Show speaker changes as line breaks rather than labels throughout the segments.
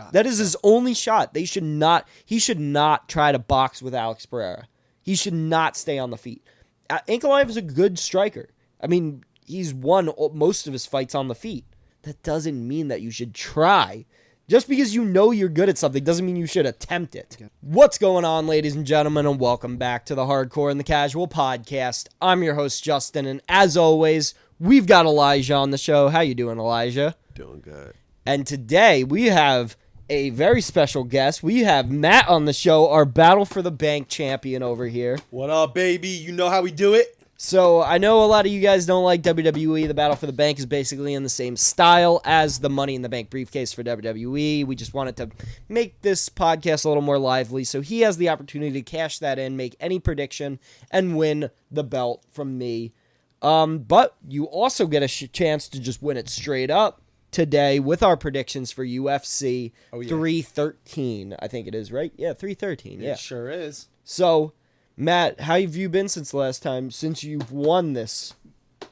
shot.
That is his only shot. He should not try to box with Alex Pereira. He should not stay on the feet. Ankalaev is a good striker. I mean, he's won most of his fights on the feet. That doesn't mean that you should try. Just because you know you're good at something doesn't mean you should attempt it. Okay. What's going on, ladies and gentlemen, and welcome back to the Hardcore and the Casual podcast. I'm your host, Justin, and as always, we've got Elijah on the show. How you doing, Elijah?
Doing good.
And today we have a very special guest. We have Matt on the show, our Battle for the Bank champion over here.
What up, baby? You know how we do it?
So I know a lot of you guys don't like WWE. The Battle for the Bank is basically in the same style as the Money in the Bank briefcase for WWE. We just wanted to make this podcast a little more lively, so he has the opportunity to cash that in, make any prediction, and win the belt from me. But you also get a chance to just win it straight up today with our predictions for UFC 313. I think it is, right? Yeah, 313. Yeah,
it sure is.
So, Matt, how have you been since the last time, since you've won this?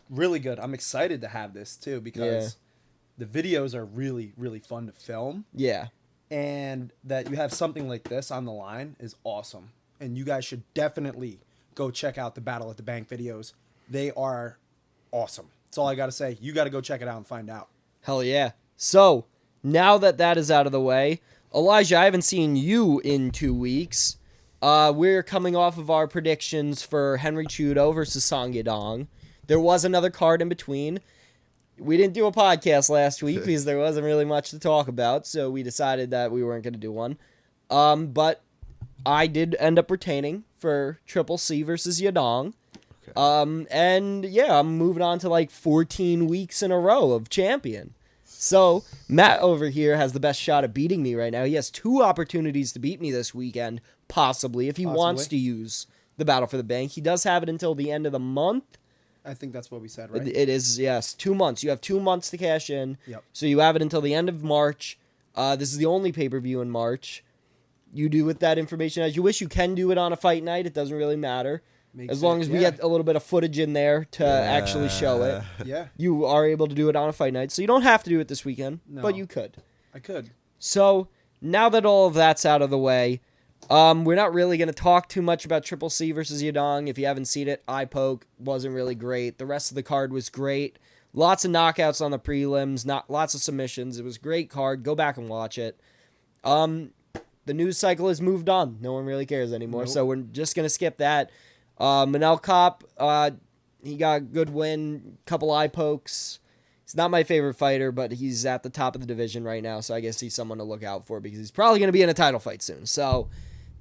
Really good. I'm excited to have this, too, because the videos are really, really fun to film.
Yeah.
And that you have something like this on the line is awesome. And you guys should definitely go check out the Battle at the Bank videos. They are awesome. That's all I got to say. You got to go check it out and find out.
Hell yeah. So, now that is out of the way, Elijah, I haven't seen you in 2 weeks. We're coming off of our predictions for Henry Cejudo versus Song Yadong. There was another card in between. We didn't do a podcast last week because there wasn't really much to talk about, so we decided that we weren't going to do one. But I did end up retaining for Triple C versus Yadong. Okay. And yeah, I'm moving on to like 14 weeks in a row of champion. So Matt over here has the best shot at beating me right now. He has 2 opportunities to beat me this weekend. Possibly, if he wants to use the Battle for the Bank. He does have it until the end of the month.
I think that's what we said, right?
It is, yes. 2 months. You have 2 months to cash in.
Yep. So
you have it until the end of March. This is the only pay-per-view in March. You do with that information as you wish. You can do it on a fight night. It doesn't really matter. As long as we get a little bit of footage in there to actually show it.
Yeah.
You are able to do it on a fight night. So you don't have to do it this weekend, but you could.
I could.
So now that all of that's out of the way, we're not really going to talk too much about Triple C versus Yadong. If you haven't seen it, eye poke wasn't really great. The rest of the card was great. Lots of knockouts on the prelims, lots of submissions. It was a great card. Go back and watch it. The news cycle has moved on. No one really cares anymore, so we're just going to skip that. Manel Kopp, he got a good win, couple eye pokes. He's not my favorite fighter, but he's at the top of the division right now, so I guess he's someone to look out for because he's probably going to be in a title fight soon. So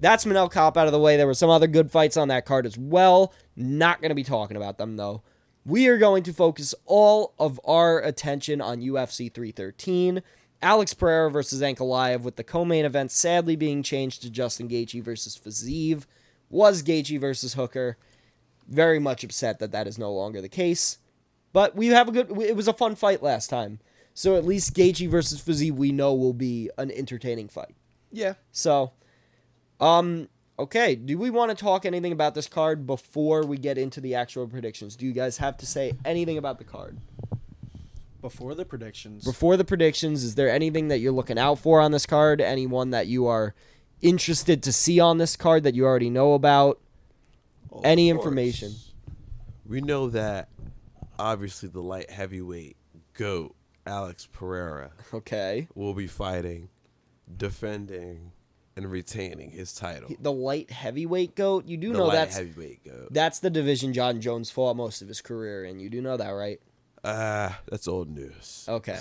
that's Manel Kopp out of the way. There were some other good fights on that card as well. Not going to be talking about them, though. We are going to focus all of our attention on UFC 313. Alex Pereira versus Ankalaev, with the co-main event sadly being changed to Justin Gaethje versus Fiziev. Was Gaethje versus Hooker. Very much upset that is no longer the case. But it was a fun fight last time. So at least Gaethje versus Fiziev we know will be an entertaining fight.
Yeah.
So, okay. Do we want to talk anything about this card before we get into the actual predictions? Do you guys have to say anything about the card?
Before the predictions,
is there anything that you're looking out for on this card? Anyone that you are interested to see on this card that you already know about? Any information?
We know that obviously the light heavyweight GOAT, Alex Pereira, will be fighting, defending, and retaining his title.
The light heavyweight GOAT? You do know
heavyweight GOAT.
That's the division John Jones fought most of his career in. You do know that, right?
That's old news.
Okay.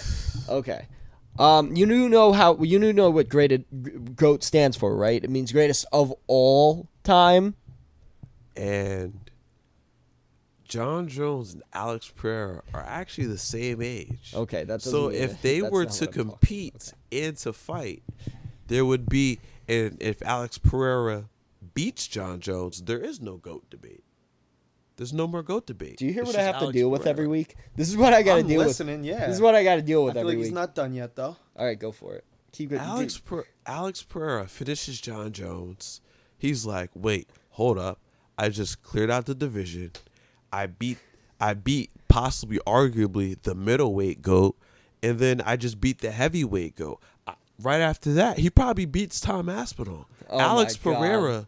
You do know what GOAT stands for, right? It means greatest of all time.
And John Jones and Alex Pereira are actually the same age.
Okay,
so if they were to compete and to fight, there would be, and if Alex Pereira beats John Jones, there is no GOAT debate. There's no more GOAT debate.
Do you hear what I have to deal with every week? This is what I got to deal with.
Yeah.
This is what I got to deal with
every week.
He's
He's not done yet, though.
All right, go for it. Keep it.
Alex Pereira finishes John Jones. He's like, wait, hold up. I just cleared out the division. I beat possibly, arguably, the middleweight GOAT, and then I just beat the heavyweight GOAT. right after that, he probably beats Tom Aspinall.
Oh
Alex
my God.
Pereira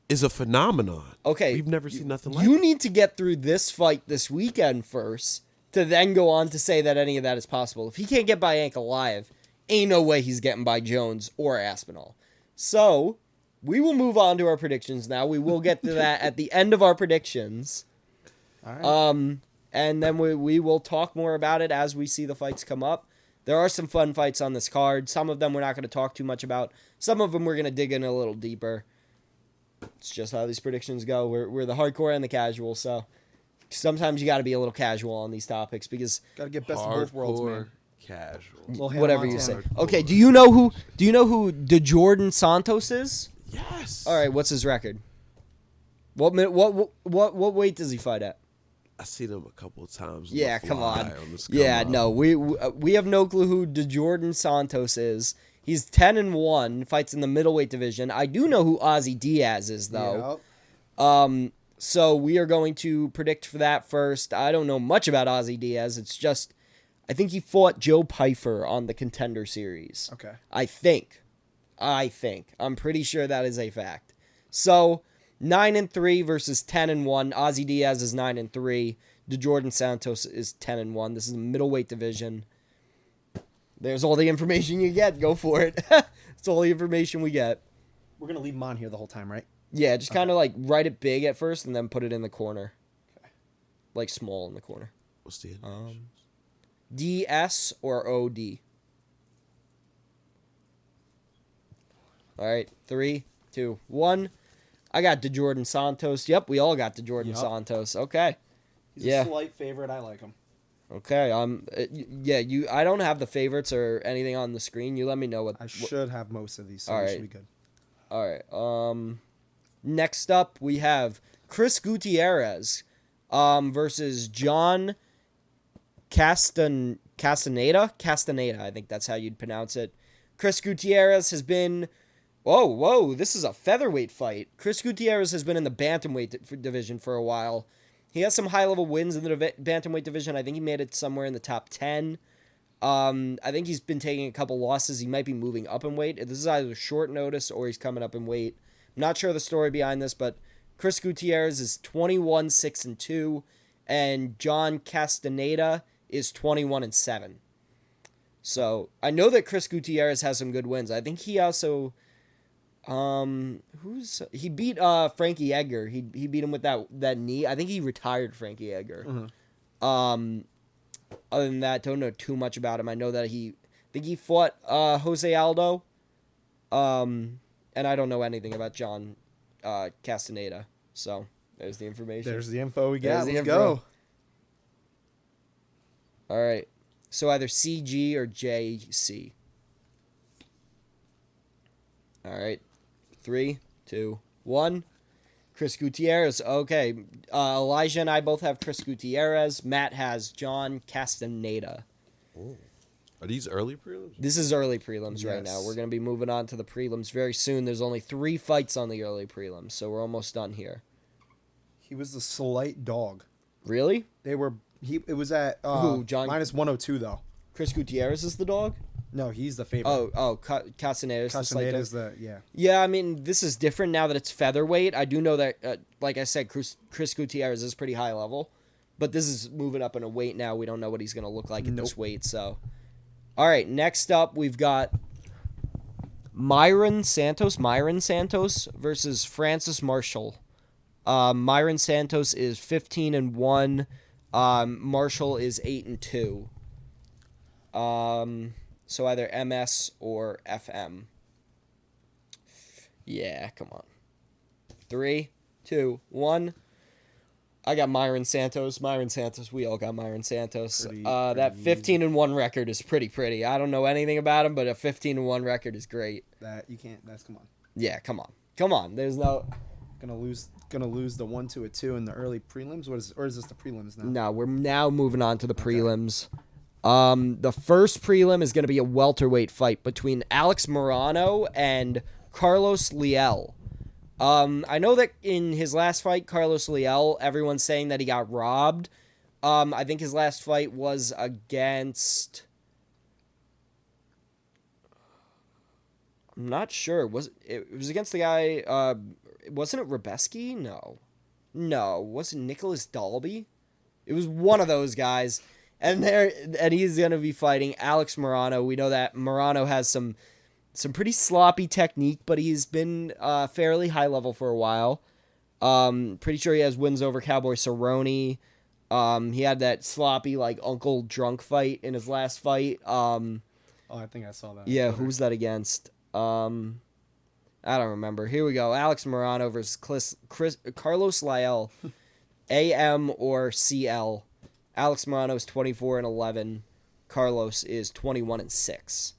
is a phenomenon.
Okay.
We've never seen nothing like
You
it.
need to get through this fight this weekend first to then go on to say that any of that is possible. If he can't get by Ankalaev, ain't no way he's getting by Jones or Aspinall. So, we will move on to our predictions now. We will get to that at the end of our predictions.
All right.
And then we will talk more about it as we see the fights come up. There are some fun fights on this card. Some of them we're not going to talk too much about. Some of them we're going to dig in a little deeper. It's just how these predictions go. We're the hardcore and the casual, so sometimes you got to be a little casual on these topics because
Got to get best of both worlds, man.
Hardcore casual.
Little Hannah
whatever you
Montana.
say. Okay, do you know who DeJordan Santos is?
Yes.
All right, what's his record? What weight does he fight at?
I seen him a couple of times.
Yeah, come on.
This
Yeah,
come
no,
up.
we have no clue who DeJordan Santos is. He's 10-1, fights in the middleweight division. I do know who Ozzy Diaz is though.
Yep.
So we are going to predict for that first. I don't know much about Ozzy Diaz. It's just I think he fought Joe Pyfer on the Contender Series.
Okay.
I think. I'm pretty sure that is a fact. So 9-3 versus 10-1. Ozzy Diaz is 9-3. DeJordan Santos is 10-1. This is the middleweight division. There's all the information you get. Go for it. It's all the information we get.
We're going to leave him on here the whole time, right?
Yeah, just kind of like write it big at first and then put it in the corner.
Okay.
Like small in the corner.
What's the
DS or OD? All right, 3, 2, 1. I got DeJordan Santos. Yep, we all got DeJordan
Yep.
Santos. Okay.
He's
Yeah.
a slight favorite. I like him.
Okay. Yeah. I don't have the favorites or anything on the screen. You let me know what.
I should have most of these, so
All
we
right.
should be good.
All right. Next up we have Chris Gutierrez, versus John Castaneda. I think that's how you'd pronounce it. Chris Gutierrez has been. Whoa! This is a featherweight fight. Chris Gutierrez has been in the bantamweight division for a while. He has some high-level wins in the bantamweight division. I think he made it somewhere in the top 10. I think he's been taking a couple losses. He might be moving up in weight. This is either short notice or he's coming up in weight. I'm not sure the story behind this, but Chris Gutierrez is 21-6-2, and John Castaneda is 21-7. So I know that Chris Gutierrez has some good wins. I think he also. He beat Frankie Edgar. He beat him with that knee. I think he retired Frankie Edgar.
Mm-hmm.
Other than that, don't know too much about him. I know that I think he fought Jose Aldo. And I don't know anything about John Castaneda. So there's the information.
There's the info we
There's
got.
the
Let's
info.
go.
All right. So either CG or JC. All right. 3, 2, 1. Chris Gutierrez. Okay. Elijah and I both have Chris Gutierrez. Matt has John Castaneda.
Oh. Are these early prelims?
This is early prelims right now.
Yes.
We're going to be moving on to the prelims very soon. There's only 3 fights on the early prelims, so we're almost done here.
He was the slight dog.
Really?
It was at
Who, John?
minus 102 though.
Chris Gutierrez is the dog?
No, he's the favorite.
Castaneda is the slight
Castaneda
dog.
is the yeah.
Yeah, I mean, this is different now that it's featherweight. I do know that, like I said, Chris Gutierrez is pretty high level. But this is moving up in a weight now. We don't know what he's going to look like at this weight. So, all right, next up, we've got Myron Santos versus Francis Marshall. Myron Santos is 15-1. Marshall is 8-2. So either MS or FM. Yeah, come on. 3, 2, 1. I got Myron Santos. We all got Myron Santos. That 15-1 record is pretty. I don't know anything about him, but a 15-1 record is great.
That you can't. That's come on.
Yeah, come on. There's no.
Gonna lose the 1 to a 2 in the early prelims. Or is this the prelims now?
No, we're now moving on to the prelims. The first prelim is going to be a welterweight fight between Alex Morano and Carlos Leal. I know that in his last fight, Carlos Leal, everyone's saying that he got robbed. I think his last fight was against... I'm not sure. It was against the guy? Wasn't it Rebeski? No. Was it Nicholas Dalby? It was one of those guys. And he's gonna be fighting Alex Morano. We know that Morano has some pretty sloppy technique, but he's been fairly high level for a while. Pretty sure he has wins over Cowboy Cerrone. He had that sloppy like uncle drunk fight in his last fight.
I think I saw that.
Yeah, who was that against? I don't remember. Here we go. Alex Morano versus Carlos Lyell, AM or CL. Alex Morano is 24-11. Carlos is 21-6.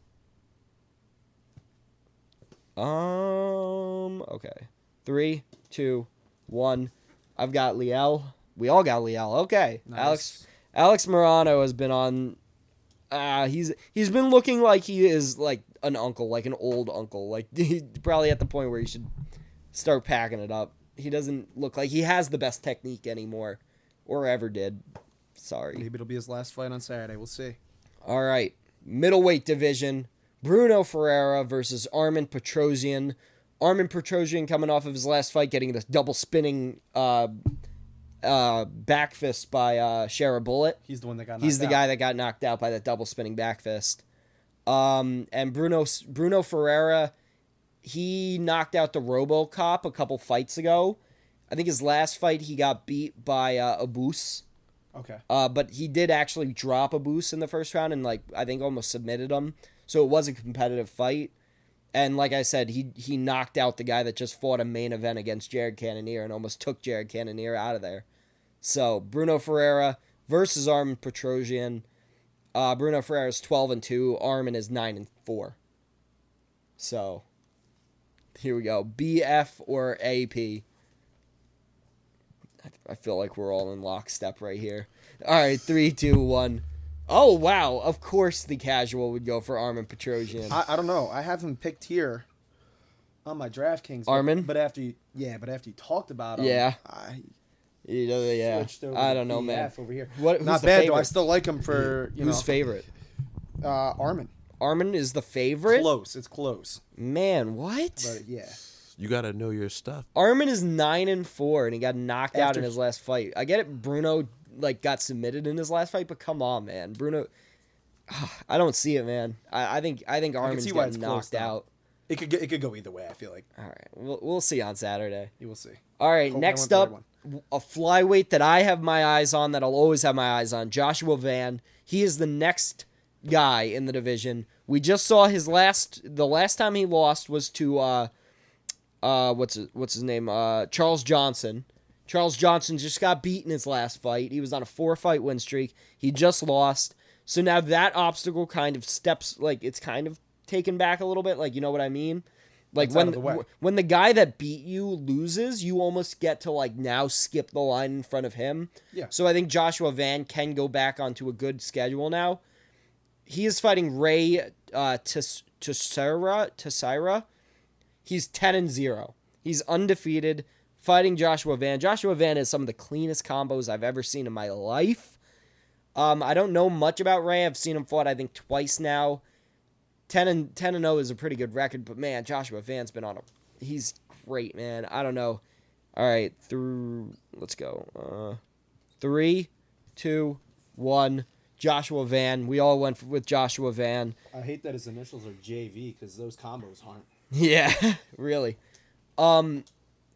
Okay. 3, 2, 1. I've got Liel. We all got Liel. Okay.
Nice.
Alex Morano has been on. He's been looking like he is like an uncle, like an old uncle. Like he's probably at the point where he should start packing it up. He doesn't look like he has the best technique anymore, or ever did. Sorry.
Maybe it'll be his last fight on Saturday. We'll see.
All right. Middleweight division. Bruno Ferreira versus Armin Petrosyan. Armin Petrosyan coming off of his last fight, getting the double spinning back fist by Shara Bullet.
He's the one that got knocked out.
He's the guy that got knocked out by that double spinning back fist. And Bruno Ferreira, he knocked out the RoboCop a couple fights ago. I think his last fight he got beat by Abus.
Okay.
But he did actually drop Abus in the first round and like I think almost submitted him. So it was a competitive fight. And like I said, he knocked out the guy that just fought a main event against Jared Cannonier and almost took Jared Cannonier out of there. So Bruno Ferreira versus Armin Petrosyan. Bruno Ferreira is 12-2. Armin is 9-4. So here we go. BF or AP. I feel like we're all in lockstep right here. All right, 3, 2, 1. Oh, wow. Of course the casual would go for Armin Petrosyan.
I don't know. I have him picked here on my DraftKings.
Armin?
But after you talked about him,
Yeah.
I
switched over I don't know, man.
over here.
Who's
Not
the
bad,
favorite?
though. I still like him for,
Who's favorite?
Armin.
Armin is the favorite?
Close. It's close.
Man, what?
But, yeah.
You got to know your stuff.
Armin is 9-4, and he got knocked out in his last fight. I get it, Bruno got submitted in his last fight, but come on, man. Bruno, I don't see it, man. I think Armin's getting knocked out.
It could go either way, I feel like.
All right, we'll see on Saturday.
You will see.
All right, next up, a flyweight that I have my eyes on, that I'll always have my eyes on, Joshua Van. He is the next guy in the division. We just saw the last time he lost was to what's his name? Charles Johnson. Charles Johnson just got beat in his last fight. He was on a 4-fight win streak. He just lost. So now that obstacle kind of steps, like, it's kind of taken back a little bit. Like, you know what I mean? Like, when the guy that beat you loses, you almost get to, like, now skip the line in front of him.
Yeah.
So I think Joshua Van can go back onto a good schedule now. He is fighting Ray Teixeira. He's 10-0. He's undefeated. Fighting Joshua Van. Joshua Van has some of the cleanest combos I've ever seen in my life. I don't know much about Ray. I've seen him fought, I think, twice now. 10-0 is a pretty good record, but man, Joshua Van's been he's great, man. I don't know. All right, let's go. 3, 2, 1. Joshua Van. We all went with Joshua Van.
I hate that his initials are JV because those combos aren't.
Yeah, really.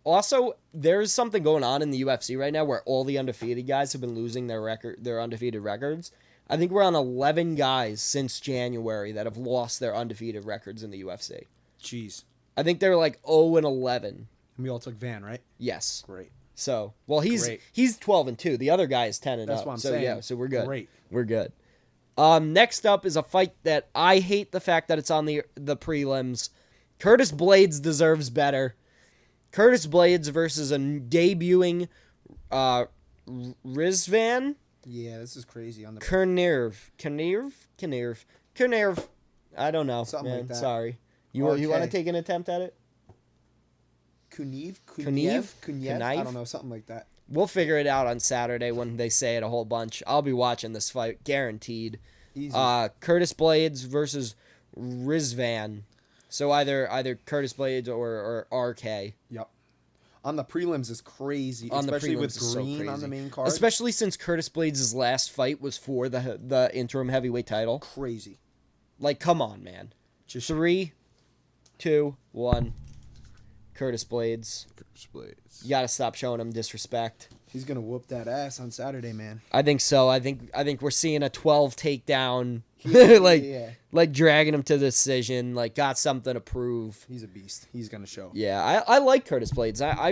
Also, there's something going on in the UFC right now where all the undefeated guys have been losing their undefeated records. I think we're on 11 guys since January that have lost their undefeated records in the UFC.
Jeez.
I think they're like 0-11.
And we all took Van, right?
Yes.
Great.
So, well, he's 12-2. The other guy is 10-0.
That's what I'm saying.
Yeah, so we're good.
Great.
We're good. Next up is a fight that I hate the fact that it's on the prelims. Curtis Blades deserves better. Curtis Blades versus a debuting Rizvan.
Yeah, this is crazy. On the
Kurnerv. I don't know.
Something
man.
like that.
Sorry. You want to take an attempt at it?
Kuniev?
Kuniev?
I don't know, something like that.
We'll figure it out on Saturday when they say it a whole bunch. I'll be watching this fight, guaranteed.
Easy.
Curtis Blades versus Rizvan. So either Curtis Blades or RK.
Yep. On the prelims is crazy,
On the
especially
prelims
with
is so
Green
crazy.
on the main card.
Especially since Curtis Blades' last fight was for the interim heavyweight title.
Crazy.
Like, come on, man.
Just
3, 2, 1. Curtis Blades.
Curtis Blades.
You gotta stop showing him disrespect.
he's gonna whoop that ass on Saturday, man.
I think so. I think we're seeing a 12 takedown,
Yeah.
like dragging him to the decision. Like, got something to prove.
He's a beast. He's gonna show.
Yeah, I like Curtis Blades. I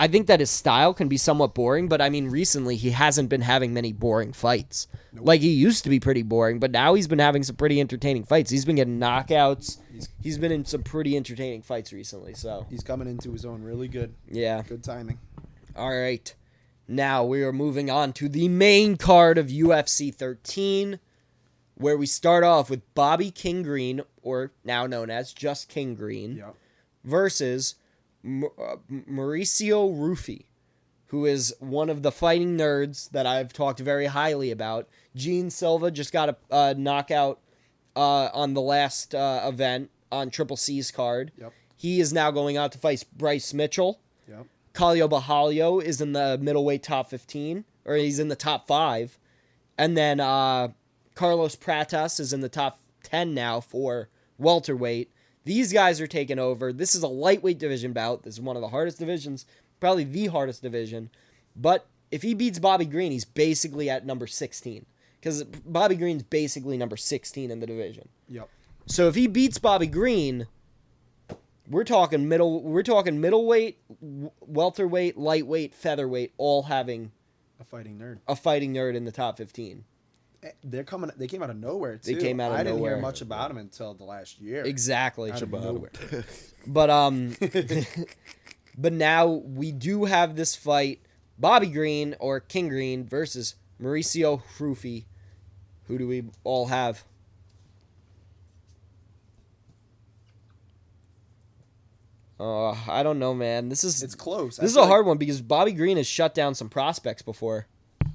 think that his style can be somewhat boring, but I mean, recently he hasn't been having many boring fights.
Nope.
Like, he used to be pretty boring, but now he's been having some pretty entertaining fights. He's been getting knockouts. He's been in some pretty entertaining fights recently, so.
He's coming into his own really good.
Yeah.
Good timing.
All right. Now we are moving on to the main card of UFC 13, where we start off with Bobby King Green, or now known as just King Green,
Yep.
versus Mauricio Rufy, who is one of the fighting nerds that I've talked very highly about. Gene Silva just got a knockout on the last event on Triple C's card.
Yep.
He is now going out to fight Bryce Mitchell.
Yep.
Khalil Bahalio is in the middleweight top 15, or he's in the top 5. And then Carlos Pratas is in the top 10 now for welterweight. These guys are taking over. This is a lightweight division bout. This is one of the hardest divisions, probably the hardest division. But if he beats Bobby Green, he's basically at number 16. Because Bobby Green's basically number 16 in the division.
Yep.
So if he beats Bobby Green, we're talking middleweight, welterweight, lightweight, featherweight, all having
A fighting nerd.
a fighting nerd in the top 15.
They came out of nowhere too.
They came out of
I didn't
nowhere.
hear much about him until the last year.
Exactly.
Out of nowhere.
But but now we do have this fight: Bobby Green or King Green versus Mauricio Rufy. Who do we all have? I don't know, man.
It's close.
This is a hard one because Bobby Green has shut down some prospects before.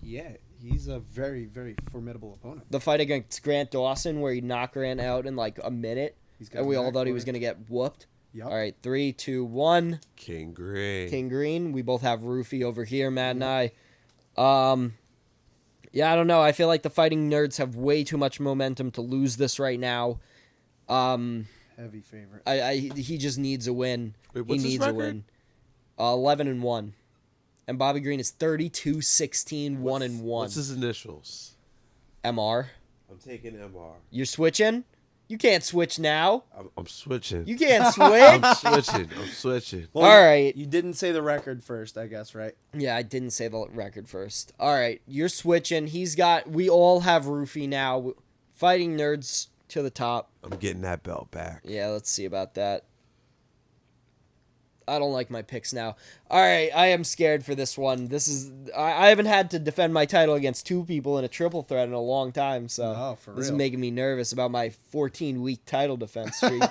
Yeah, he's a very, very formidable opponent.
The fight against Grant Dawson, where he knocked Grant out in like a minute, and we all thought he was going to get whooped.
Yep.
All right, 3, 2, 1.
King Green.
King Green. We both have Rufy over here, Matt and I. Yeah, I don't know. I feel like the fighting nerds have way too much momentum to lose this right now.
Heavy favorite.
He just needs a win.
Wait, what's
he
his
needs
record?
a win. 11-1. And Bobby Green is 32-16, 1-1.
What's his initials?
MR.
I'm taking MR.
You're switching? You can't switch now.
I'm switching.
You can't switch.
I'm switching.
Well,
All right.
You didn't say the record first, I guess, right?
Yeah, I didn't say the record first. All right, you're switching. We all have Rufy now. Fighting nerds to the top.
I'm getting that belt back.
Yeah, let's see about that. I don't like my picks now. All right, I am scared for this one. I haven't had to defend my title against two people in a triple threat in a long time, so
For
this is
real.
making me nervous about my 14-week title defense streak.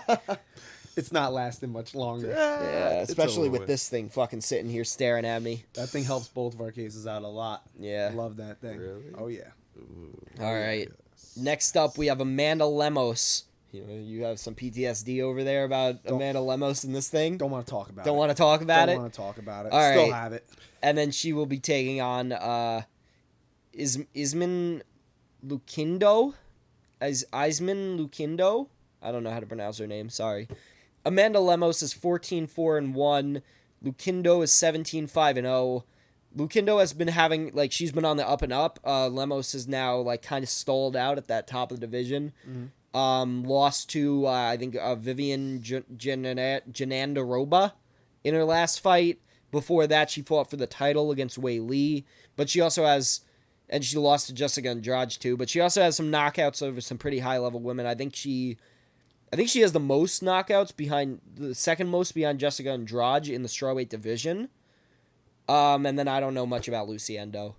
It's not lasting much longer.
Yeah,
It's
especially
over
with
with.
this thing fucking sitting here staring at me.
That thing helps both of our cases out a lot.
Yeah.
Love that thing.
Really?
Oh, yeah.
All right. Next up, we have Amanda Lemos. You have some PTSD over there about Amanda Lemos in this thing?
Don't want to talk about it.
Don't want to talk about it?
Don't want to talk about it.
All
Still
right.
have it.
And then she will be taking on Isman Lukindo? Isman Lukindo? I don't know how to pronounce her name. Sorry. Amanda Lemos is 14-4-1. Lukindo is 17-5-0. Lukindo has been having, she's been on the up and up. Lemos is now, kind of stalled out at that top of the division.
Mm-hmm.
Lost to, I think, Vivian Janandaroba in her last fight. Before that, she fought for the title against Wei Li. But she also has, and she lost to Jessica Andrade too, but she also has some knockouts over some pretty high-level women. I think she has the most knockouts the second most behind Jessica Andrade in the strawweight division. And then I don't know much about Luciendo.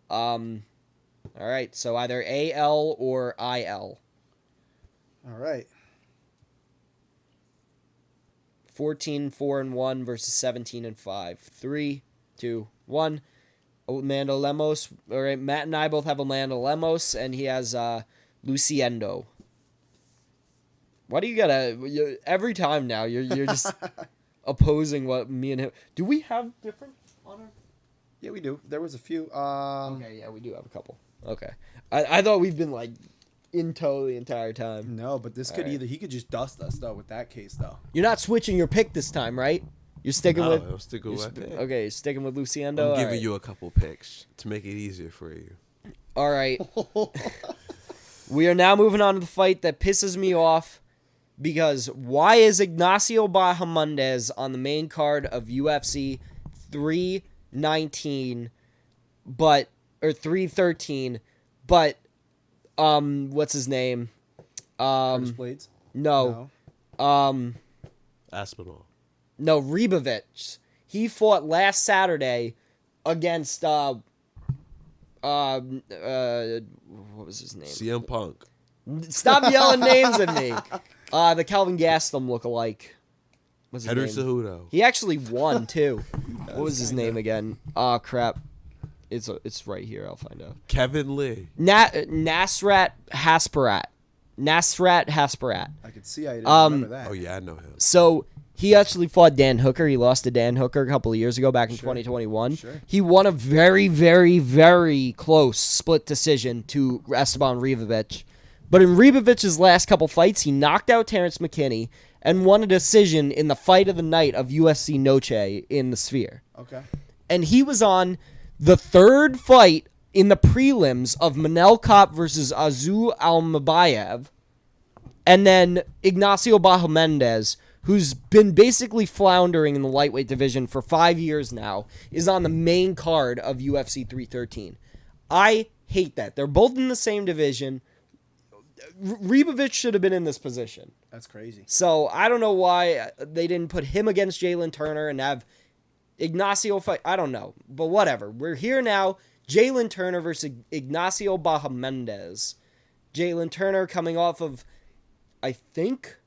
All right, so either AL or IL.
All right.
14-4-1 versus 17-5. 3, 2, 1. Amanda Lemos. All right, Matt and I both have Amanda Lemos, and he has Luciendo. Why do you gotta... every time now, you're just opposing what me and him... Do we have different on our...
Yeah, we do. There was a few.
Okay, yeah, we do have a couple. Okay. I thought we've been, like, in tow the entire time.
No, but this could either... He could just dust us, though, with that case, though.
You're not switching your pick this time, right? You're sticking with...
I'm sticking with my pick.
Okay, you're sticking with Luciendo?
I'm giving you a couple picks to make it easier for you.
All right. We are now moving on to the fight that pisses me off because why is Ignacio Bahamondes on the main card of UFC 319 or 313 but what's his name?
Curtis Blades?
No.
Aspinall.
No, Ribovic. He fought last Saturday against what was his name?
CM Punk.
Stop yelling names at me. The Calvin Gastelum lookalike. What's his
Henry
name?
Cejudo.
He actually won too. What was his name again? Oh crap. It's right here. I'll find out.
Kevin Lee.
Nasrat Hasparat.
I could see I didn't remember that.
Oh yeah, I know him.
So he actually fought Dan Hooker. He lost to Dan Hooker a couple of years ago, back in 2021.
Sure.
He won a very, very, very close split decision to Esteban Ribovic. But in Ribovic's last couple fights, he knocked out Terrence McKinney and won a decision in the fight of the night of UFC Noche in the Sphere.
Okay.
And he was on the third fight in the prelims of Manel Kape versus Azu Almabayev. And then Ignacio Bahamondes, who's been basically floundering in the lightweight division for 5 years now, is on the main card of UFC 313. I hate that. They're both in the same division. Ribovic should have been in this position.
That's crazy.
So I don't know why they didn't put him against Jalen Turner and have Ignacio fight. I don't know. But whatever. We're here now. Jalen Turner versus Ignacio Bahamondes. Jalen Turner coming off of, I think,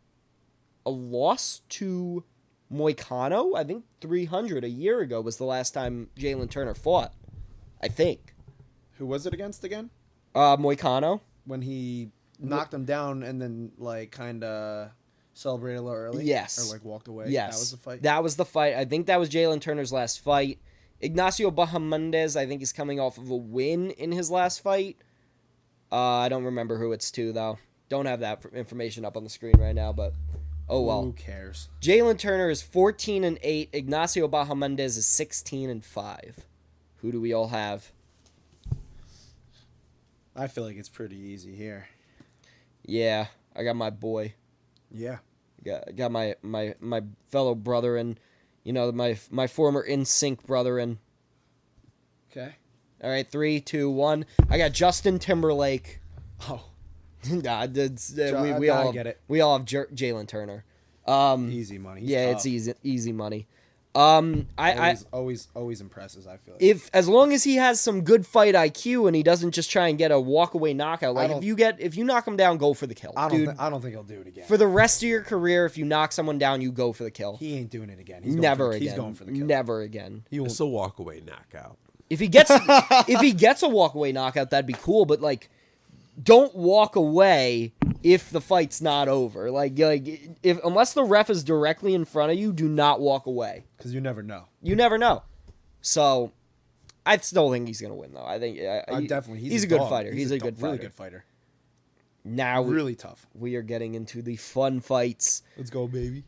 a loss to Moicano. I think 300 a year ago was the last time Jalen Turner fought. I think.
Who was it against again?
Moicano.
When he knocked him down and then, like, kind of celebrated a little early?
Yes.
Or, like, walked away?
Yes.
That was the fight?
That was the fight. I think that was Jalen Turner's last fight. Ignacio Bahamondes, I think, is coming off of a win in his last fight. I don't remember who it's to, though. Don't have that information up on the screen right now, but oh well.
Who cares?
Jalen Turner is 14-8. Ignacio Bahamondes is 16-5. Who do we all have?
I feel like it's pretty easy here.
Yeah, I got my boy.
Yeah.
Got my fellow brother and, you know, my former NSYNC brother and.
Okay.
All right, 3, 2, 1. I got Justin Timberlake.
Oh.
Nah,
we all get it.
We all have Jalen Turner.
Easy money. He's
yeah,
tough.
it's easy money.
Always impresses, I feel like.
If as long as he has some good fight IQ and he doesn't just try and get a walkaway knockout, like if you knock him down, go for the kill.
I don't think he'll do it again.
For the rest of your career, if you knock someone down, you go for the kill.
He ain't doing it again.
He's going for the kill. Never again.
It's a walkaway knockout.
If he gets a walkaway knockout, that'd be cool. But like, don't walk away if the fight's not over. Like if unless the ref is directly in front of you, do not walk away.
Because you never know.
You never know. So, I still think he's gonna win, though. I think
definitely
he's a good fighter. He's a
really good fighter.
Now
really tough.
We are getting into the fun fights.
Let's go, baby.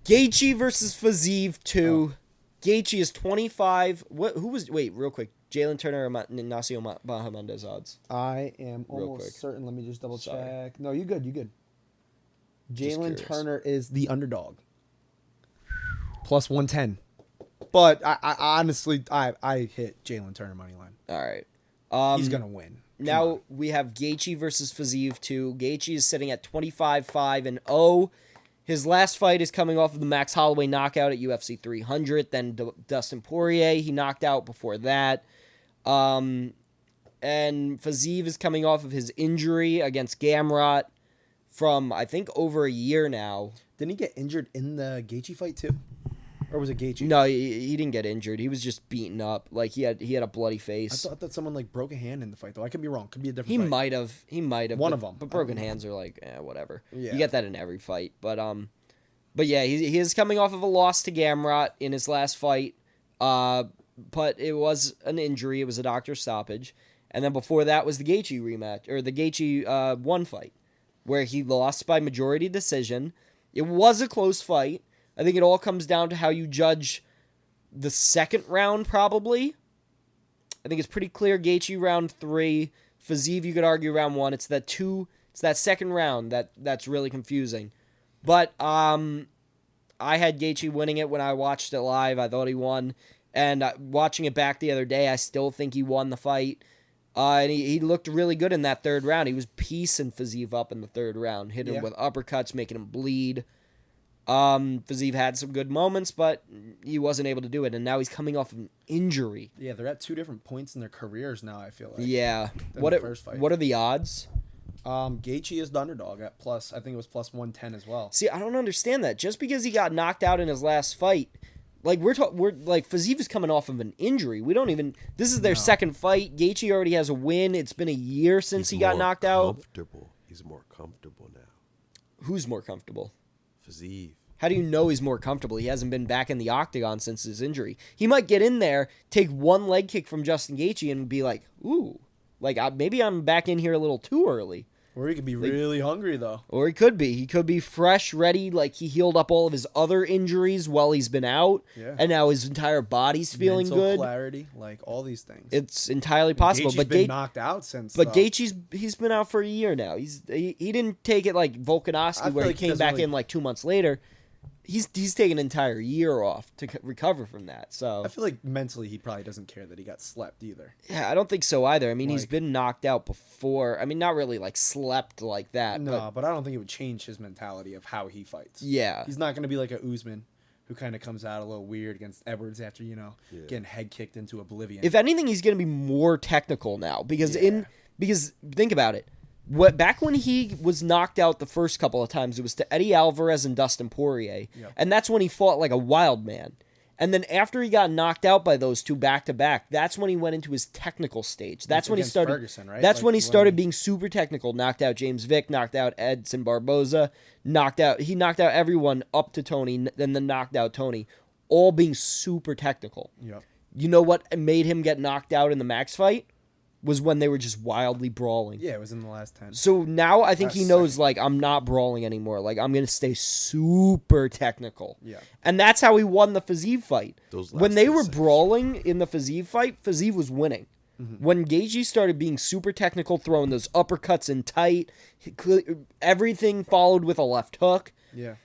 Gaethje versus Fiziev 2. Gaethje is 25. Wait, real quick. Jalen Turner or Ignacio Bahamondes odds?
I am almost certain. Let me just double check. No, you good. Jalen Turner is the underdog. Plus 110. But I honestly, I hit Jalen Turner money line.
All right.
He's going to win.
Now we have Gaethje versus Fiziev 2. Gaethje is sitting at 25-5-0. His last fight is coming off of the Max Holloway knockout at UFC 300. Then Dustin Poirier, he knocked out before that. And Fiziev is coming off of his injury against Gamrot from, I think, over a year now.
Didn't he get injured in the Gaethje fight too? Or was it Gaethje?
No, he didn't get injured. He was just beaten up. Like he had a bloody
I
face.
thought that someone like broke a hand in the fight though. I could be wrong. Could be a different.
He
fight.
might have.
One of them.
But broken hands are like, whatever.
Yeah.
You get that in every fight. But yeah, he is coming off of a loss to Gamrot in his last fight. But it was an injury. It was a doctor's stoppage. And then before that was the Gaethje rematch, or the Gaethje 1 fight, where he lost by majority decision. It was a close fight. I think it all comes down to how you judge the second round, probably. I think it's pretty clear. Gaethje round 3. Fiziev, you could argue round 1. It's that second round that's really confusing. But I had Gaethje winning it when I watched it live. I thought he won. And watching it back the other day, I still think he won the fight. And he looked really good in that third round. He was piecing Fiziev up in the third round, hitting him with uppercuts, making him bleed. Fiziev had some good moments, but he wasn't able to do it. And now he's coming off of an injury.
Yeah, they're at 2 different points in their careers now, I feel like.
Yeah.
What
are the odds?
Gaethje is the underdog at plus. I think it was plus 110 as well.
See, I don't understand that. Just because he got knocked out in his last fight, like we're like Fiziev is coming off of an injury. We don't even. This is their second fight. Gaethje already has a win. It's been a year since he got knocked out.
He's more comfortable now.
Who's more comfortable?
Fiziev.
How do you know he's more comfortable? He hasn't been back in the octagon since his injury. He might get in there, take one leg kick from Justin Gaethje, and be like, "Ooh, like maybe I'm back in here a little too early."
Or he could be really hungry though.
Or he could be. He could be fresh, ready, like he healed up all of his other injuries while he's been out, and now his entire body's feeling
Mental
good.
Clarity, like all these things.
It's entirely possible.
Gaethje's been knocked out since.
But he's been out for a year now. He didn't take it like Volkanovski, where he came back in like 2 months later. He's taken an entire year off to recover from that. So
I feel like mentally he probably doesn't care that he got slept either.
Yeah, I don't think so either. I mean, he's been knocked out before. I mean, not really like slept like that.
No, but I don't think it would change his mentality of how he fights.
Yeah.
He's not going to be like a Usman who kind of comes out a little weird against Edwards after, getting head kicked into oblivion.
If anything, he's going to be more technical now because think about it. Back when he was knocked out the first couple of times, it was to Eddie Alvarez and Dustin Poirier, and that's when he fought like a wild man. And then after he got knocked out by those two back to back, that's when he went into his technical stage. That's when he started.
Ferguson, right?
That's when he started being super technical. Knocked out James Vick, knocked out Edson Barboza, He knocked out everyone up to Tony, and then knocked out Tony, all being super technical.
Yep.
You know what made him get knocked out in the Max fight? Was when they were just wildly brawling.
Yeah, it was in the last 10.
So now I think he knows, like, I'm not brawling anymore. Like, I'm going to stay super technical.
Yeah.
And that's how he won the Fiziev fight. When they were brawling in the Fiziev fight, Fiziev was winning. Mm-hmm. When Gaethje started being super technical, throwing those uppercuts in tight, everything followed with a left hook.
Yeah.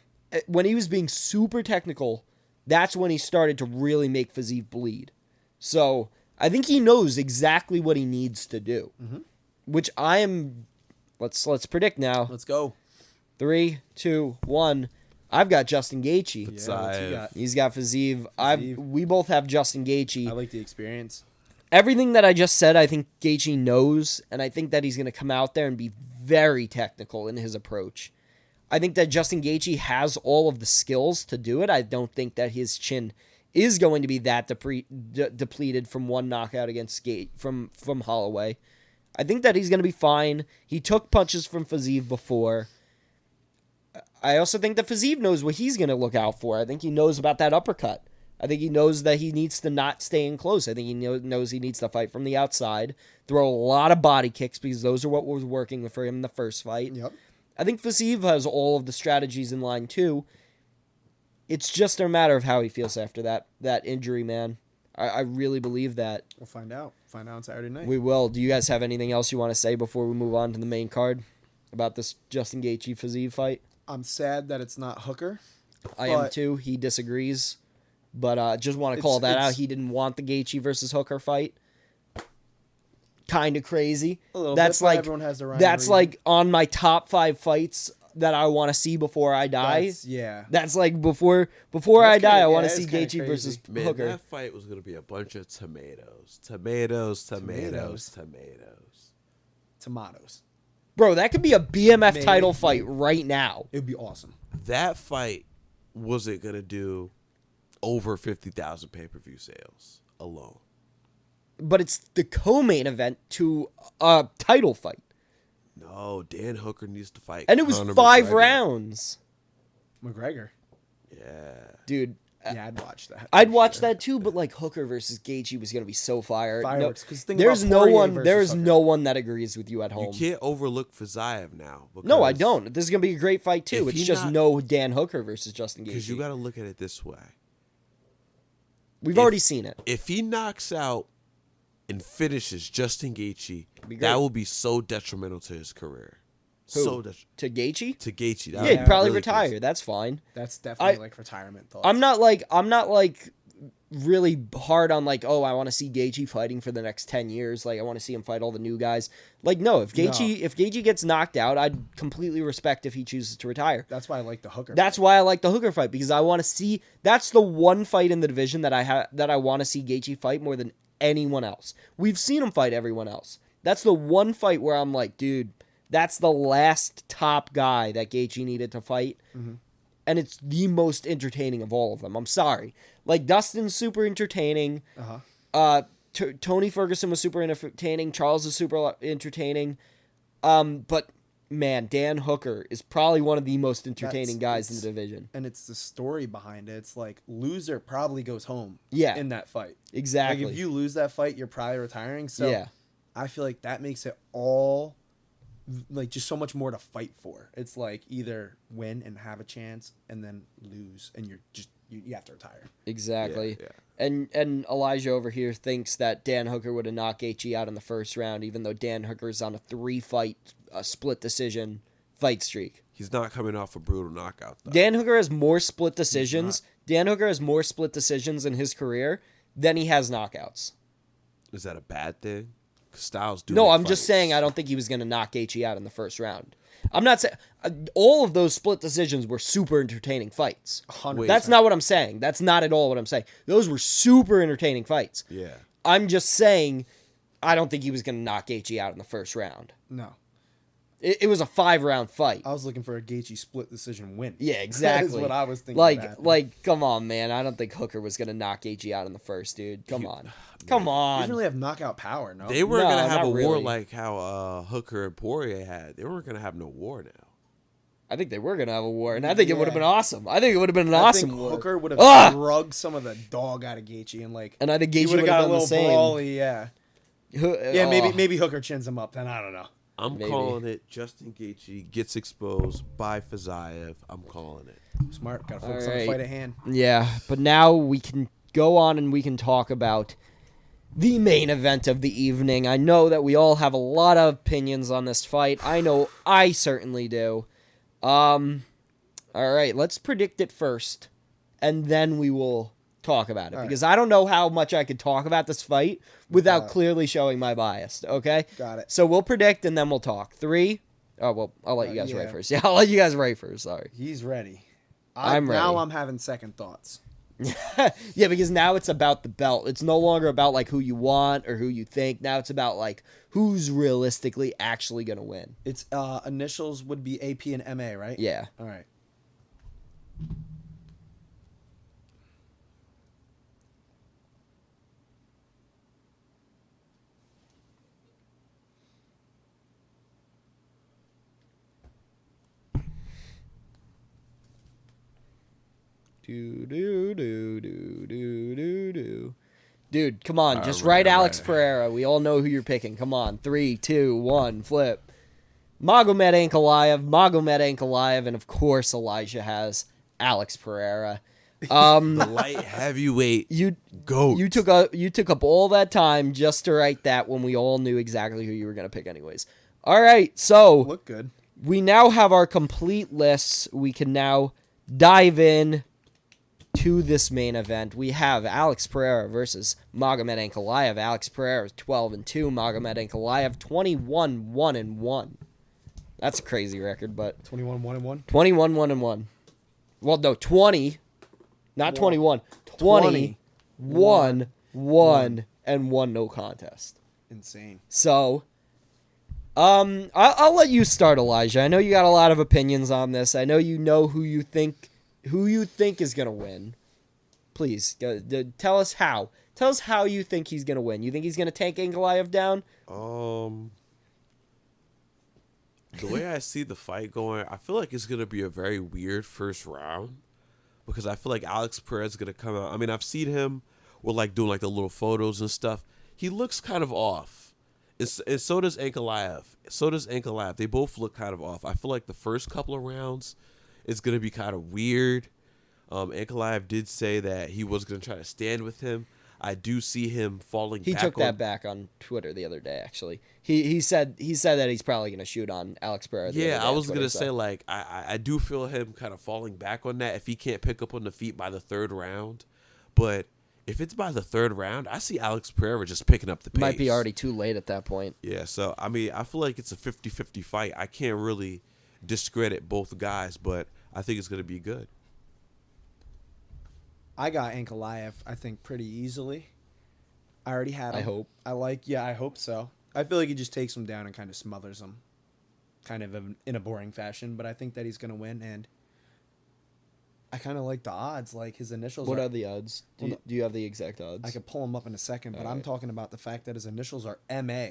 When he was being super technical, that's when he started to really make Fiziev bleed. So I think he knows exactly what he needs to do, which I am. Let's predict now.
Let's go.
3, 2, 1. I've got Justin Gaethje.
Yeah,
He's got Fiziev. We both have Justin Gaethje.
I like the experience.
Everything that I just said, I think Gaethje knows, and I think that he's going to come out there and be very technical in his approach. I think that Justin Gaethje has all of the skills to do it. I don't think that his chin is going to be that depleted from one knockout against from Holloway. I think that he's going to be fine. He took punches from Fiziev before. I also think that Fiziev knows what he's going to look out for. I think he knows about that uppercut. I think he knows that he needs to not stay in close. I think he knows he needs to fight from the outside, throw a lot of body kicks because those are what was working for him in the first fight.
Yep.
I think Fiziev has all of the strategies in line too. It's just a matter of how he feels after that injury, man. I really believe that.
We'll find out. Find out on Saturday night.
We will. Do you guys have anything else you want to say before we move on to the main card about this Justin Gaethje-Fiziev fight?
I'm sad that it's not Hooker.
I am too. He disagrees. But just want to call that out. He didn't want the Gaethje versus Hooker fight. Kind of crazy.
A little
that's
bit,
like
everyone has their
that's like on my top 5 fights that I want to see before I die. That's like before I die, I want to see Gaethje versus Hooker.
That fight was going to be a bunch of tomatoes.
Bro, that could be a BMF title fight right now.
It would be awesome.
That fight wasn't going to do over 50,000 pay-per-view sales alone.
But it's the co-main event to a title fight.
No, Dan Hooker needs to fight.
And it was
Conor
5
McGregor.
rounds.
McGregor.
Yeah.
Dude,
Yeah, I'd watch that.
I'd watch that too, but like Hooker versus Gaethje was going to be so fire.
Fireworks. Because
There's no one that agrees with you at home.
You can't overlook Fiziev now.
No, I don't. This is going to be a great fight too. It's just no Dan Hooker versus Justin Gaethje.
Because you got to look at it this way.
We've already seen it.
If he knocks out and finishes Justin Gaethje,
great.
that will be so detrimental to his career.
Who?
So
To Gaethje?
to Gaethje.
Yeah, he'd probably retire. That's fine.
That's definitely like retirement thoughts.
I'm not like really hard on like, oh, I want to see Gaethje fighting for the next 10 years. Like I want to see him fight all the new guys. Like no, if Gaethje gets knocked out, I'd completely respect if he chooses to retire.
That's why I like the Hooker.
That's why I like the Hooker fight, because I want to see. That's the one fight in the division that I want to see Gaethje fight more than anyone else. We've seen him fight everyone else. That's the one fight where I'm like, dude, that's the last top guy that Gaethje needed to fight.
Mm-hmm.
And it's the most entertaining of all of them. I'm sorry. Like, Dustin's super entertaining. Tony Ferguson was super entertaining. Charles is super entertaining. But, man, Dan Hooker is probably one of the most entertaining guys in the division.
And it's the story behind it. It's like, loser probably goes home in that fight.
Exactly.
Like, if you lose that fight, you're probably retiring. So
yeah.
I feel like that makes it all... like just so much more to fight for. It's like either win and have a chance and then lose and you're just you have to retire.
Exactly.
Yeah.
And Elijah over here thinks that Dan Hooker would have knocked Gaethje out in the first round, even though Dan Hooker's on a 3-fight split decision fight streak.
He's not coming off a brutal knockout though.
Dan Hooker has more split decisions. Dan Hooker has more split decisions in his career than he has knockouts.
Is that a bad thing? Styles do.
No, I'm just saying I don't think he was going to knock Gaethje out in the first round. I'm not saying all of those split decisions were super entertaining fights.
100%.
That's not what I'm saying. That's not at all what I'm saying. Those were super entertaining fights.
Yeah.
I'm just saying I don't think he was going to knock Gaethje out in the first round.
No.
It was a 5-round fight.
I was looking for a Gaethje split decision win.
Yeah, exactly.
That is what I was thinking.
Like, come on, man. I don't think Hooker was going to knock Gaethje out in the first, dude. Come on. Come on.
He doesn't really have knockout power, no?
They were going to have a war
really.
like how Hooker and Poirier had. They weren't going to have no war now.
I think they were going to have a war, and I think it would have been awesome. I think it would have been an awesome war.
Hooker would have drugged some of the dog out of Gaethje and
I think Gaethje
would have got a little
the same.
brawly, yeah. Maybe Hooker chins him up, then I don't know.
I'm calling it. Justin Gaethje gets exposed by Fiziev. I'm calling it.
Smart. Got to focus on the fight at hand.
Yeah, but now we can go on and we can talk about the main event of the evening. I know that we all have a lot of opinions on this fight. I know I certainly do. All right, let's predict it first, and then we will talk about it.
All
because I don't know how much I could talk about this fight without clearly showing my bias, okay?
Got it.
So we'll predict, and then we'll talk. 3... Oh, well, I'll let you guys write first. Yeah, I'll let you guys write first. Sorry.
He's ready.
I'm ready.
Now I'm having second thoughts.
Yeah, because now it's about the belt. It's no longer about, like, who you want or who you think. Now it's about, like, who's realistically actually going to win.
Its initials would be AP and MA, right?
Yeah.
All right.
Dude, come on. Just write Alex Pereira. We all know who you're picking. Come on. 3, 2, 1, flip. Magomed Ankalaev, and of course Elijah has Alex Pereira.
The light heavyweight GOAT.
You took up all that time just to write that when we all knew exactly who you were going to pick anyways. All right, so
Look good.
We now have our complete lists. We can now dive in to this main event. We have Alex Pereira versus Magomed Ankalaev. Alex Pereira is 12-2. Magomed Ankalaev 21-1-1. That's a crazy record, but
21-1-1.
21-1-1. Well, no, 20, not 21. 1 and 1 no contest.
Insane.
So, I'll let you start, Elijah. I know you got a lot of opinions on this. I know who you think is gonna win. Please, tell us how. Tell us how you think he's going to win. You think he's going to take Ankalaev down?
The way I see the fight going, I feel like it's going to be a very weird first round because I feel like Alex Pereira is going to come out. I mean, I've seen him with like doing like the little photos and stuff. He looks kind of off. And so does Ankalaev. They both look kind of off. I feel like the first couple of rounds is going to be kind of weird. Ankalaev did say that he was going to try to stand with him. I do see him falling back.
He took that back on Twitter the other day, actually. He said that he's probably going to shoot on Alex Pereira.
Yeah, I was going to say, like, I do feel him kind of falling back on that if he can't pick up on the feet by the third round. But if it's by the third round, I see Alex Pereira just picking up the pace.
Might be already too late at that point.
Yeah, so, I mean, I feel like it's a 50-50 fight. I can't really discredit both guys, but I think it's going to be good.
I got Ankalaev, I think, pretty easily. I already had him.
I hope.
I hope so. I feel like he just takes him down and kind of smothers him. Kind of in a boring fashion, but I think that he's going to win, and I kind of like the odds. Like, his initials
What are the odds? Do you have the exact odds?
I could pull them up in a second, but
All
I'm
right.
talking about the fact that his initials are MA.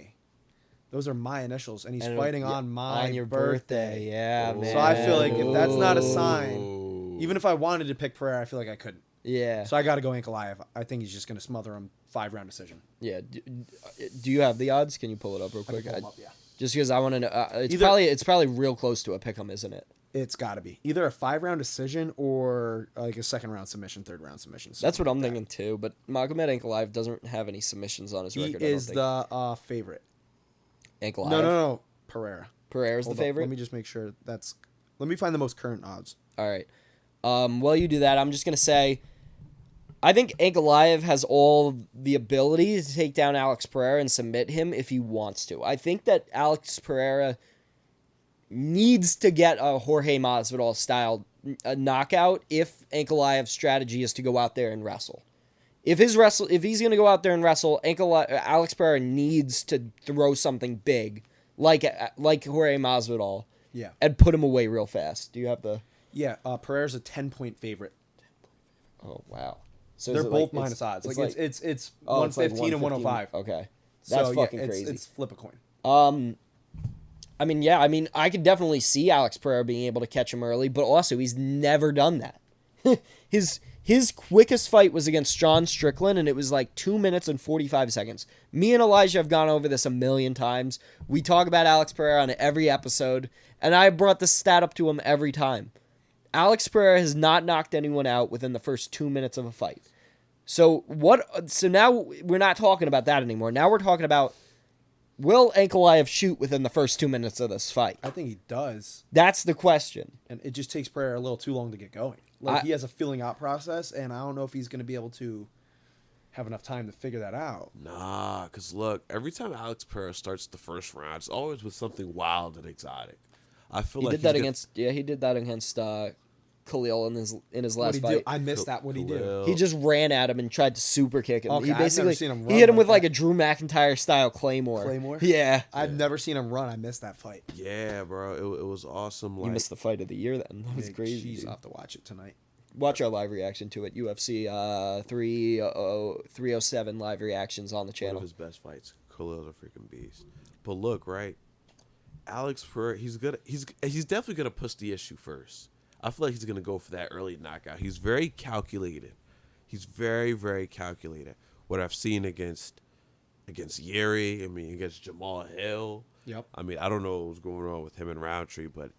Those are my initials, and he's fighting on my
your
birthday.
Yeah, man.
So I feel like if that's not a sign, even if I wanted to pick Pereira, I feel like I couldn't.
Yeah.
So I got to go Ankalaev. I think he's just going to smother him 5-round decision.
Yeah. Do you have the odds? Can you pull it up real
I
quick?
can pull 'em up, yeah.
Just because I want to know.
Either-
It's probably real close to a pick'em, isn't it?
It's got to be either a 5-round decision or like a 2nd-round submission, 3rd-round submission.
That's what I'm
like
thinking too. But Magomed Ankalaev doesn't have any submissions on his
He
record.
is the favorite.
Ankalaev.
No. Pereira.
Pereira's
Hold
the
up.
favorite.
Let me just make sure let me find the most current odds.
All right. While you do that, I'm just gonna say, I think Ankalaev has all the ability to take down Alex Pereira and submit him if he wants to. I think that Alex Pereira needs to get a Jorge Masvidal style knockout if Ankalaev's strategy is to go out there and wrestle. If he's going to go out there and wrestle, Alex Pereira needs to throw something big, like Jorge Masvidal,
Yeah.
and put him away real fast. Do you have the?
Yeah, Pereira's a 10-point favorite.
Oh wow! So
They're
is it
both
like,
minus odds. Like it's 115
it's like
and 105.
Okay, that's fucking crazy.
It's flip a coin.
I mean, I could definitely see Alex Pereira being able to catch him early, but also he's never done that. His quickest fight was against John Strickland, and it was like 2 minutes and 45 seconds. Me and Elijah have gone over this a million times. We talk about Alex Pereira on every episode, and I brought this stat up to him every time. Alex Pereira has not knocked anyone out within the first 2 minutes of a fight. So now we're not talking about that anymore. Now we're talking about, will Ankalaev shoot within the first 2 minutes of this fight?
I think he does,
That's the question.
and it just takes Pereira a little too long to get going. He has a filling out process, and I don't know if he's going to be able to have enough time to figure that out.
Nah, because look, every time Alex Pereira starts the first round, it's always with something wild and exotic. I feel
He
like
did that against Khalil in his last
What'd he
fight.
do? I missed that. What'd he do?
Khalil.
He just ran at him and tried to super kick him.
Okay,
He
I've never
basically
seen him
he
run
hit him
like
with like
that.
a Drew McIntyre style Claymore.
Claymore?
Yeah.
I've never seen him run. I missed that fight.
Yeah, bro, it was awesome.
You
Like,
missed the fight of the year then. That was
Yeah,
crazy.
Jeez,
dude.
I'll have to watch it tonight.
Watch our live reaction to it. UFC 307 live reactions on the
one
channel.
of his best fights. Khalil's a freaking beast. But look, right, Alex Pereira, he's definitely gonna push the issue first. I feel like he's gonna go for that early knockout. He's very calculated. He's very, very calculated. What I've seen against Yeri, against Jamal Hill.
Yep.
I don't know what's going on with him and Roundtree, but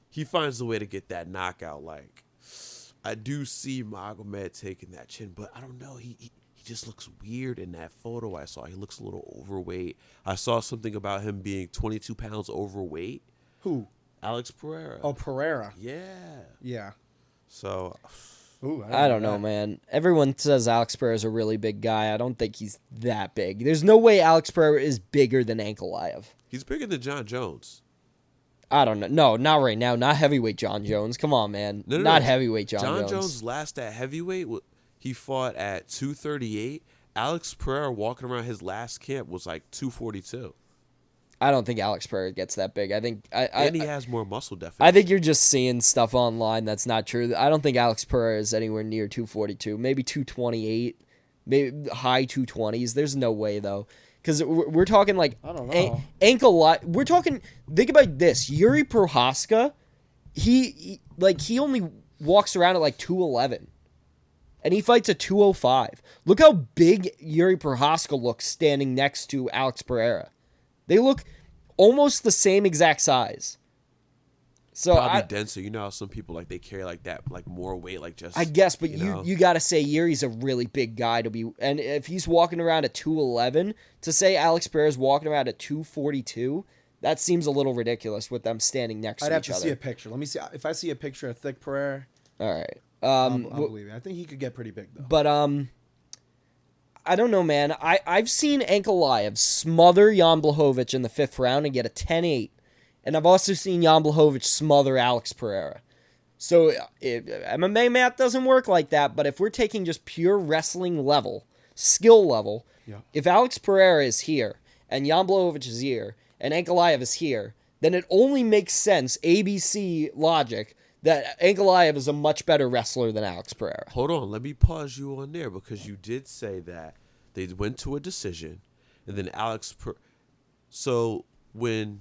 he finds a way to get that knockout. Like, I do see Magomed taking that chin, but I don't know. He just looks weird in that photo I saw. He looks a little overweight. I saw something about him being 22 pounds overweight.
Who?
Alex Pereira.
Oh, Pereira.
Yeah.
Yeah.
So,
Ooh,
I don't know, man. Everyone says Alex Pereira is a really big guy. I don't think he's that big. There's no way Alex Pereira is bigger than Ankalaev.
he's bigger than John Jones.
I don't know. No, not right now. Not heavyweight John Jones. Come on, man.
No.
Not heavyweight John
John
Jones.
Jones last at heavyweight, he fought at 238. Alex Pereira walking around his last camp was like 242.
I don't think Alex Pereira gets that big. I think
and he has more muscle definition.
I think you're just seeing stuff online that's not true. I don't think Alex Pereira is anywhere near 242. Maybe 228, maybe high 220s. There's no way though, because we're talking like
I don't know.
ankle. We're talking. Think about this: Yuri Prohaska. He only walks around at like 211. And he fights at 205. Look how big Yuri Prohaska looks standing next to Alex Pereira. They look almost the same exact size. So
probably denser. You know how some people like they carry like that, like more weight, like just.
I guess, but you got to say Yuri's a really big guy to be, and if he's walking around at 211, to say Alex Pereira's walking around at 242, that seems a little ridiculous with them standing next to each other.
I'd have to see a picture. Let me see if I see a picture of thick Pereira.
All right.
I'll believe it. I think he could get pretty big though.
But I don't know, man. I've seen Ankalaev smother Jan Blachowicz in the 5th round and get a 10-8. And I've also seen Jan Blachowicz smother Alex Pereira. So MMA math doesn't work like that, but if we're taking just pure wrestling level, skill level, if Alex Pereira is here and Jan Blachowicz is here and Ankalaev is here, then it only makes sense, ABC logic, that Ankalaev is a much better wrestler than Alex Pereira.
Hold on, let me pause you on there because you did say that they went to a decision, and then So when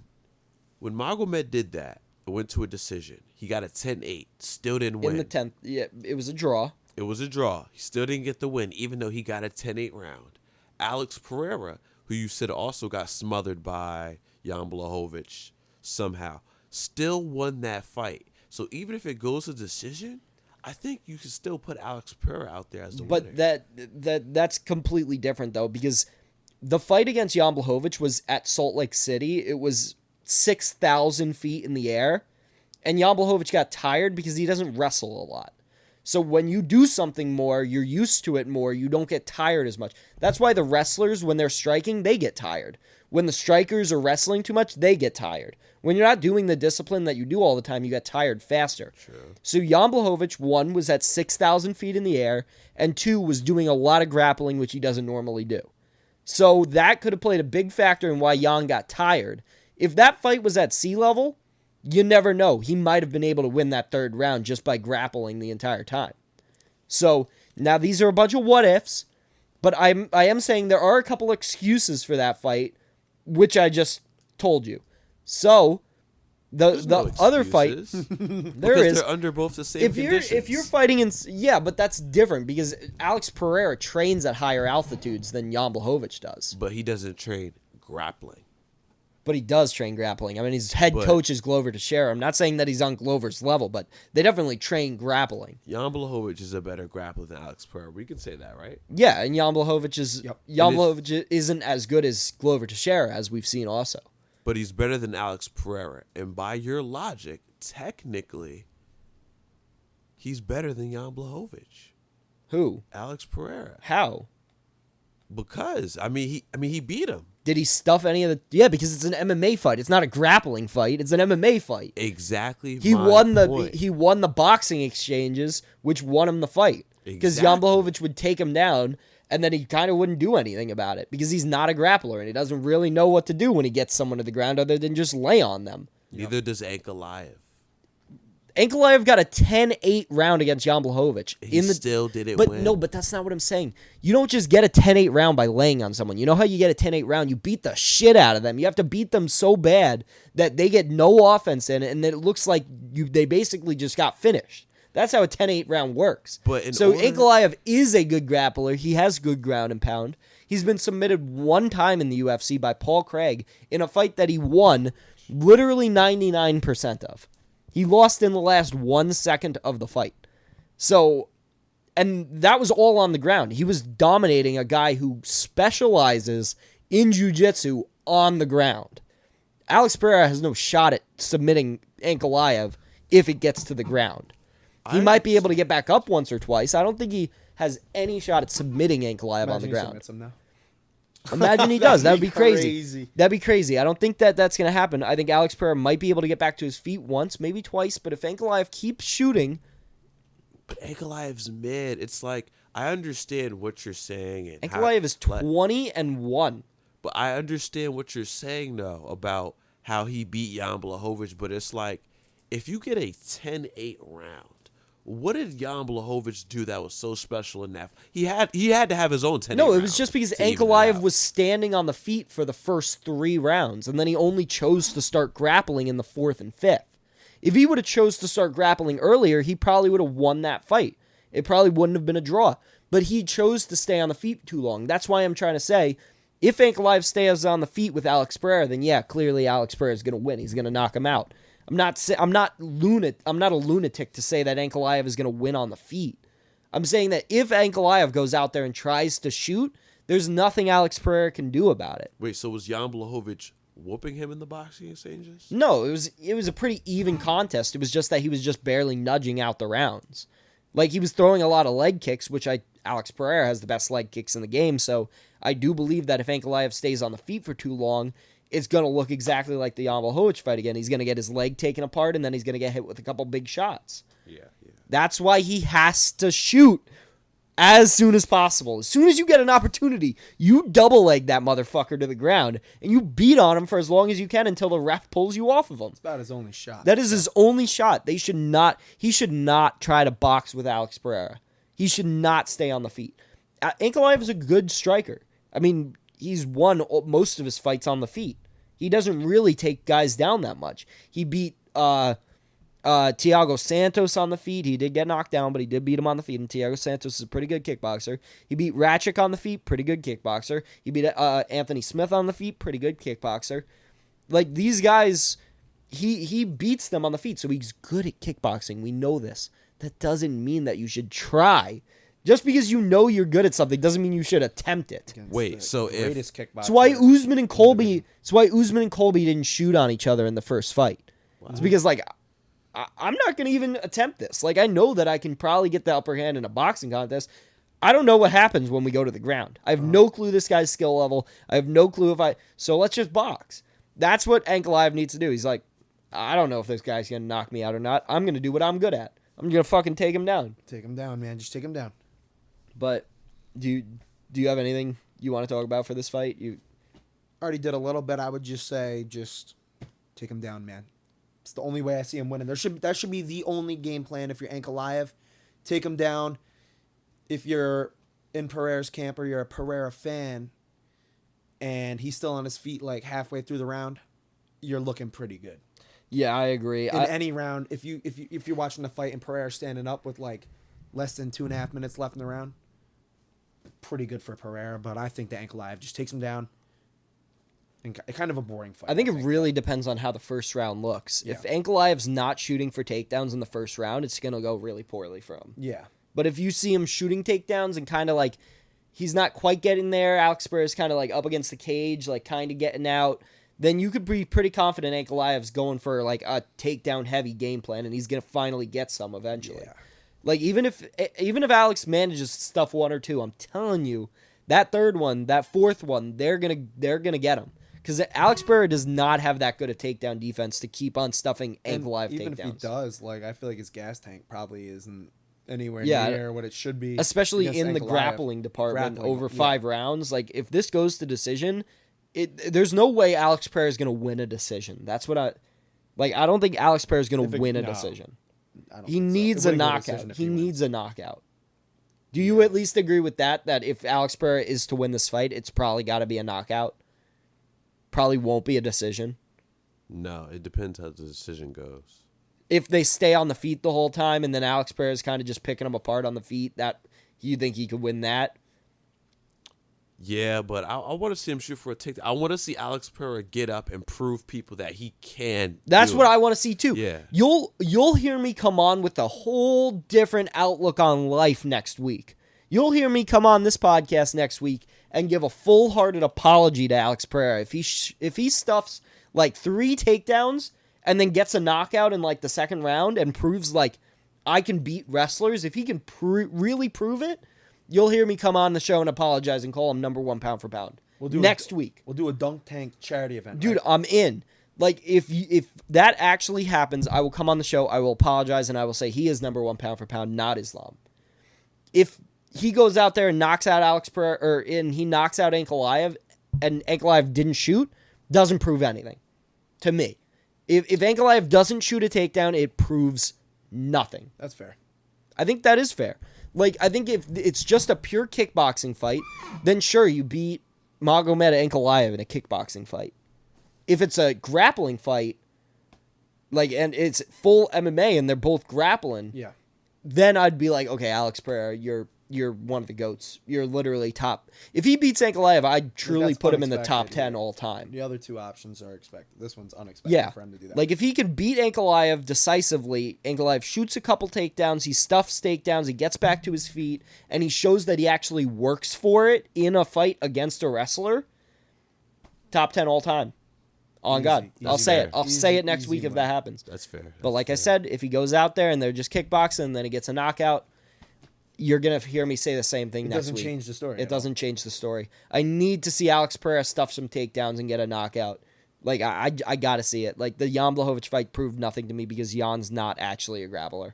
Magomed did that, it went to a decision. He got a 10-8, still didn't win.
In the 10th, yeah, it was a draw.
It was a draw. He still didn't get the win, even though he got a 10-8 round. Alex Pereira, who you said also got smothered by Jan Blachowicz somehow, still won that fight. So even if it goes to decision, I think you can still put Alex Pereira out there as the winner.
But that's completely different though, because the fight against Jan Blachowicz was at Salt Lake City. It was 6,000 feet in the air, and Jan Blachowicz got tired because he doesn't wrestle a lot. So when you do something more, you're used to it more. You don't get tired as much. That's why the wrestlers, when they're striking, they get tired. When the strikers are wrestling too much, they get tired. When you're not doing the discipline that you do all the time, you get tired faster.
True.
So Jan Blachowicz, 1, was at 6,000 feet in the air, and 2, was doing a lot of grappling, which he doesn't normally do. So that could have played a big factor in why Jan got tired. If that fight was at sea level, you never know. He might have been able to win that 3rd round just by grappling the entire time. So now these are a bunch of what ifs, but I am saying there are a couple excuses for that fight, which I just told you. So the other fight there is,
they're under both the same conditions.
If you're fighting in, yeah, but that's different because Alex Pereira trains at higher altitudes than Jan Blachowicz does.
But he doesn't train grappling.
But he does train grappling. I mean, his head coach is Glover Teixeira. I'm not saying that he's on Glover's level, but they definitely train grappling.
Jan Blachowicz is a better grappler than Alex Pereira. We can say that, right?
Yeah, and Jan Blachowicz isn't as good as Glover Teixeira, as we've seen also.
But he's better than Alex Pereira. And by your logic, technically, he's better than Jan Blachowicz.
Who?
Alex Pereira.
How?
Because he beat him.
Did he stuff any of the? Yeah, because it's an MMA fight. It's not a grappling fight. It's an MMA fight.
Exactly.
He won the boxing exchanges, which won him the fight. Because Jan Blachowicz would take him down, and then he kind of wouldn't do anything about it because he's not a grappler and he doesn't really know what to do when he gets someone to the ground other than just lay on them.
Neither does Ankalaev.
Ankalaev got a 10-8 round against Jan Blachowicz.
He still didn't win.
No, but that's not what I'm saying. You don't just get a 10-8 round by laying on someone. You know how you get a 10-8 round? You beat the shit out of them. You have to beat them so bad that they get no offense in it, and then it looks like they basically just got finished. That's how a 10-8 round works. Ankalaev is a good grappler. He has good ground and pound. He's been submitted 1 time in the UFC by Paul Craig in a fight that he won literally 99% of. He lost in the last 1 second of the fight. So, and that was all on the ground. He was dominating a guy who specializes in jiu-jitsu on the ground. Alex Pereira has no shot at submitting Ankalaev if it gets to the ground. He might be able to get back up once or twice. I don't think he has any shot at submitting Ankalaev on the ground. Imagine he does. That would be crazy. That'd be crazy. I don't think that's going to happen. I think Alex Pereira might be able to get back to his feet once, maybe twice, but if Ankalaev keeps shooting...
But Ankalaev's mid. It's like, I understand what you're saying. And
Ankalaev is 20-1.
But I understand what you're saying, though, about how he beat Jan Blachowicz. But it's like, if you get a 10-8 round, what did Jan Blachowicz do that was so special in that? He had to have his own 10-8
No, it
round
was just because
to even it
Ankalaev
out.
was standing on the feet for the first 3 rounds, and then he only chose to start grappling in the 4th and 5th. If he would have chose to start grappling earlier, he probably would have won that fight. It probably wouldn't have been a draw. But he chose to stay on the feet too long. That's why I'm trying to say, if Ankalaev stays on the feet with Alex Pereira, then yeah, clearly Alex Pereira is going to win. He's going to knock him out. I'm not a lunatic to say that Ankalaev is going to win on the feet. I'm saying that if Ankalaev goes out there and tries to shoot, there's nothing Alex Pereira can do about it.
Wait, so was Jan Blachowicz whooping him in the boxing exchanges?
No, it was a pretty even contest. It was just that he was just barely nudging out the rounds. Like, he was throwing a lot of leg kicks, which Alex Pereira has the best leg kicks in the game, so I do believe that if Ankalaev stays on the feet for too long, it's going to look exactly like the Jan Blachowicz fight again. He's going to get his leg taken apart, and then he's going to get hit with a couple big shots.
Yeah.
That's why he has to shoot as soon as possible. As soon as you get an opportunity, you double leg that motherfucker to the ground, and you beat on him for as long as you can until the ref pulls you off of him.
It's about his only shot.
That is his only shot. He should not try to box with Alex Pereira. He should not stay on the feet. Ankalaev is a good striker. I mean, he's won most of his fights on the feet. He doesn't really take guys down that much. He beat Thiago Santos on the feet. He did get knocked down, but he did beat him on the feet, and Thiago Santos is a pretty good kickboxer. He beat Ratchik on the feet, pretty good kickboxer. He beat Anthony Smith on the feet, pretty good kickboxer. Like, these guys, he beats them on the feet, so he's good at kickboxing. We know this. That doesn't mean that you should try. Just because you know you're good at something doesn't mean you should attempt it.
Wait, so if
It's why Usman and Colby didn't shoot on each other in the first fight. Wow. It's because, like, I'm not going to even attempt this. Like, I know that I can probably get the upper hand in a boxing contest. I don't know what happens when we go to the ground. I have no clue this guy's skill level. I have no clue so let's just box. That's what Ankalaev needs to do. He's like, I don't know if this guy's going to knock me out or not. I'm going to do what I'm good at. I'm going to fucking take him down.
Take him down, man. Just take him down.
But do you have anything you want to talk about for this fight? You
already did a little bit. I would just say, take him down, man. It's the only way I see him winning. That should be the only game plan if you're Ankalaev. Take him down. If you're in Pereira's camp or you're a Pereira fan and he's still on his feet like halfway through the round, you're looking pretty good.
Yeah, I agree.
In any round, if you're watching the fight and Pereira standing up with like less than 2.5 minutes left in the round, pretty good for Pereira. But I think that Ankalaev just takes him down. And kind of a boring fight.
I think it really depends on how the first round looks.
Yeah.
If Ankalaev's not shooting for takedowns in the first round, it's going to go really poorly for him.
Yeah.
But if you see him shooting takedowns and kind of like he's not quite getting there, Alex Pereira's kind of like up against the cage, like kind of getting out, then you could be pretty confident Ankalaev's going for like a takedown heavy game plan, and he's going to finally get some eventually. Yeah. Like even if Alex manages to stuff 1 or 2, I'm telling you, that third one, that fourth one, they're gonna get him. Because Alex Pereira does not have that good a takedown defense to keep on stuffing Ankalaev takedowns.
Even if he does, like I feel like his gas tank probably isn't anywhere near what it should be.
Especially in the grappling department over 5 rounds. Like if this goes to decision, there's no way Alex Pereira is going to win a decision. That's what I don't think Alex Pereira is going to win a decision. He needs a knockout. He needs a knockout. Do you at least agree with that? That if Alex Pereira is to win this fight, it's probably got to be a knockout? Probably won't be a decision.
No, it depends how the decision goes.
If they stay on the feet the whole time and then Alex Pereira is kind of just picking them apart on the feet, that you think he could win that?
Yeah, but I want to see him shoot for a takedown. I want to see Alex Pereira get up and prove people that he can.
That's what I want to see too.
Yeah.
You'll hear me come on with a whole different outlook on life next week. You'll hear me come on this podcast next week and give a full-hearted apology to Alex Pereira. If he stuffs like 3 takedowns and then gets a knockout in like the second round and proves like I can beat wrestlers, if he can really prove it, you'll hear me come on the show and apologize and call him number 1 pound for pound. Next week.
We'll do a dunk tank charity event.
Dude,
right?
I'm in. Like, if that actually happens, I will come on the show, I will apologize, and I will say he is number 1 pound for pound, not Islam. If he goes out there and knocks out Alex Pereira, and he knocks out Ankalaev, and Ankalaev didn't shoot doesn't prove anything to me. If Ankalaev doesn't shoot a takedown, it proves nothing.
That's fair.
I think that is fair. Like, I think if it's just a pure kickboxing fight, then sure, you beat Magomed Ankalaev in a kickboxing fight. If it's a grappling fight, like, and it's full MMA and they're both grappling,
Yeah.
then I'd be like, okay, Alex Pereira, you're one of the GOATs. You're literally top. If he beats Ankalaev, I'd truly put him in the top 10 all time.
The other two options are expected. This one's unexpected for him to do that.
Like, if he can beat Ankalaev decisively, Ankalaev shoots a couple takedowns, he stuffs takedowns, he gets back to his feet, and he shows that he actually works for it in a fight against a wrestler, top 10 all time. On God. I'll say it. I'll say it next week if that happens.
That's fair.
But like I said, if he goes out there and they're just kickboxing and then he gets a knockout, you're going to hear me say the same thing next week.
It doesn't change the story.
It doesn't change the story. I need to see Alex Pereira stuff some takedowns and get a knockout. Like, I got to see it. Like, the Jan Blachowicz fight proved nothing to me because Jan's not actually a grappler.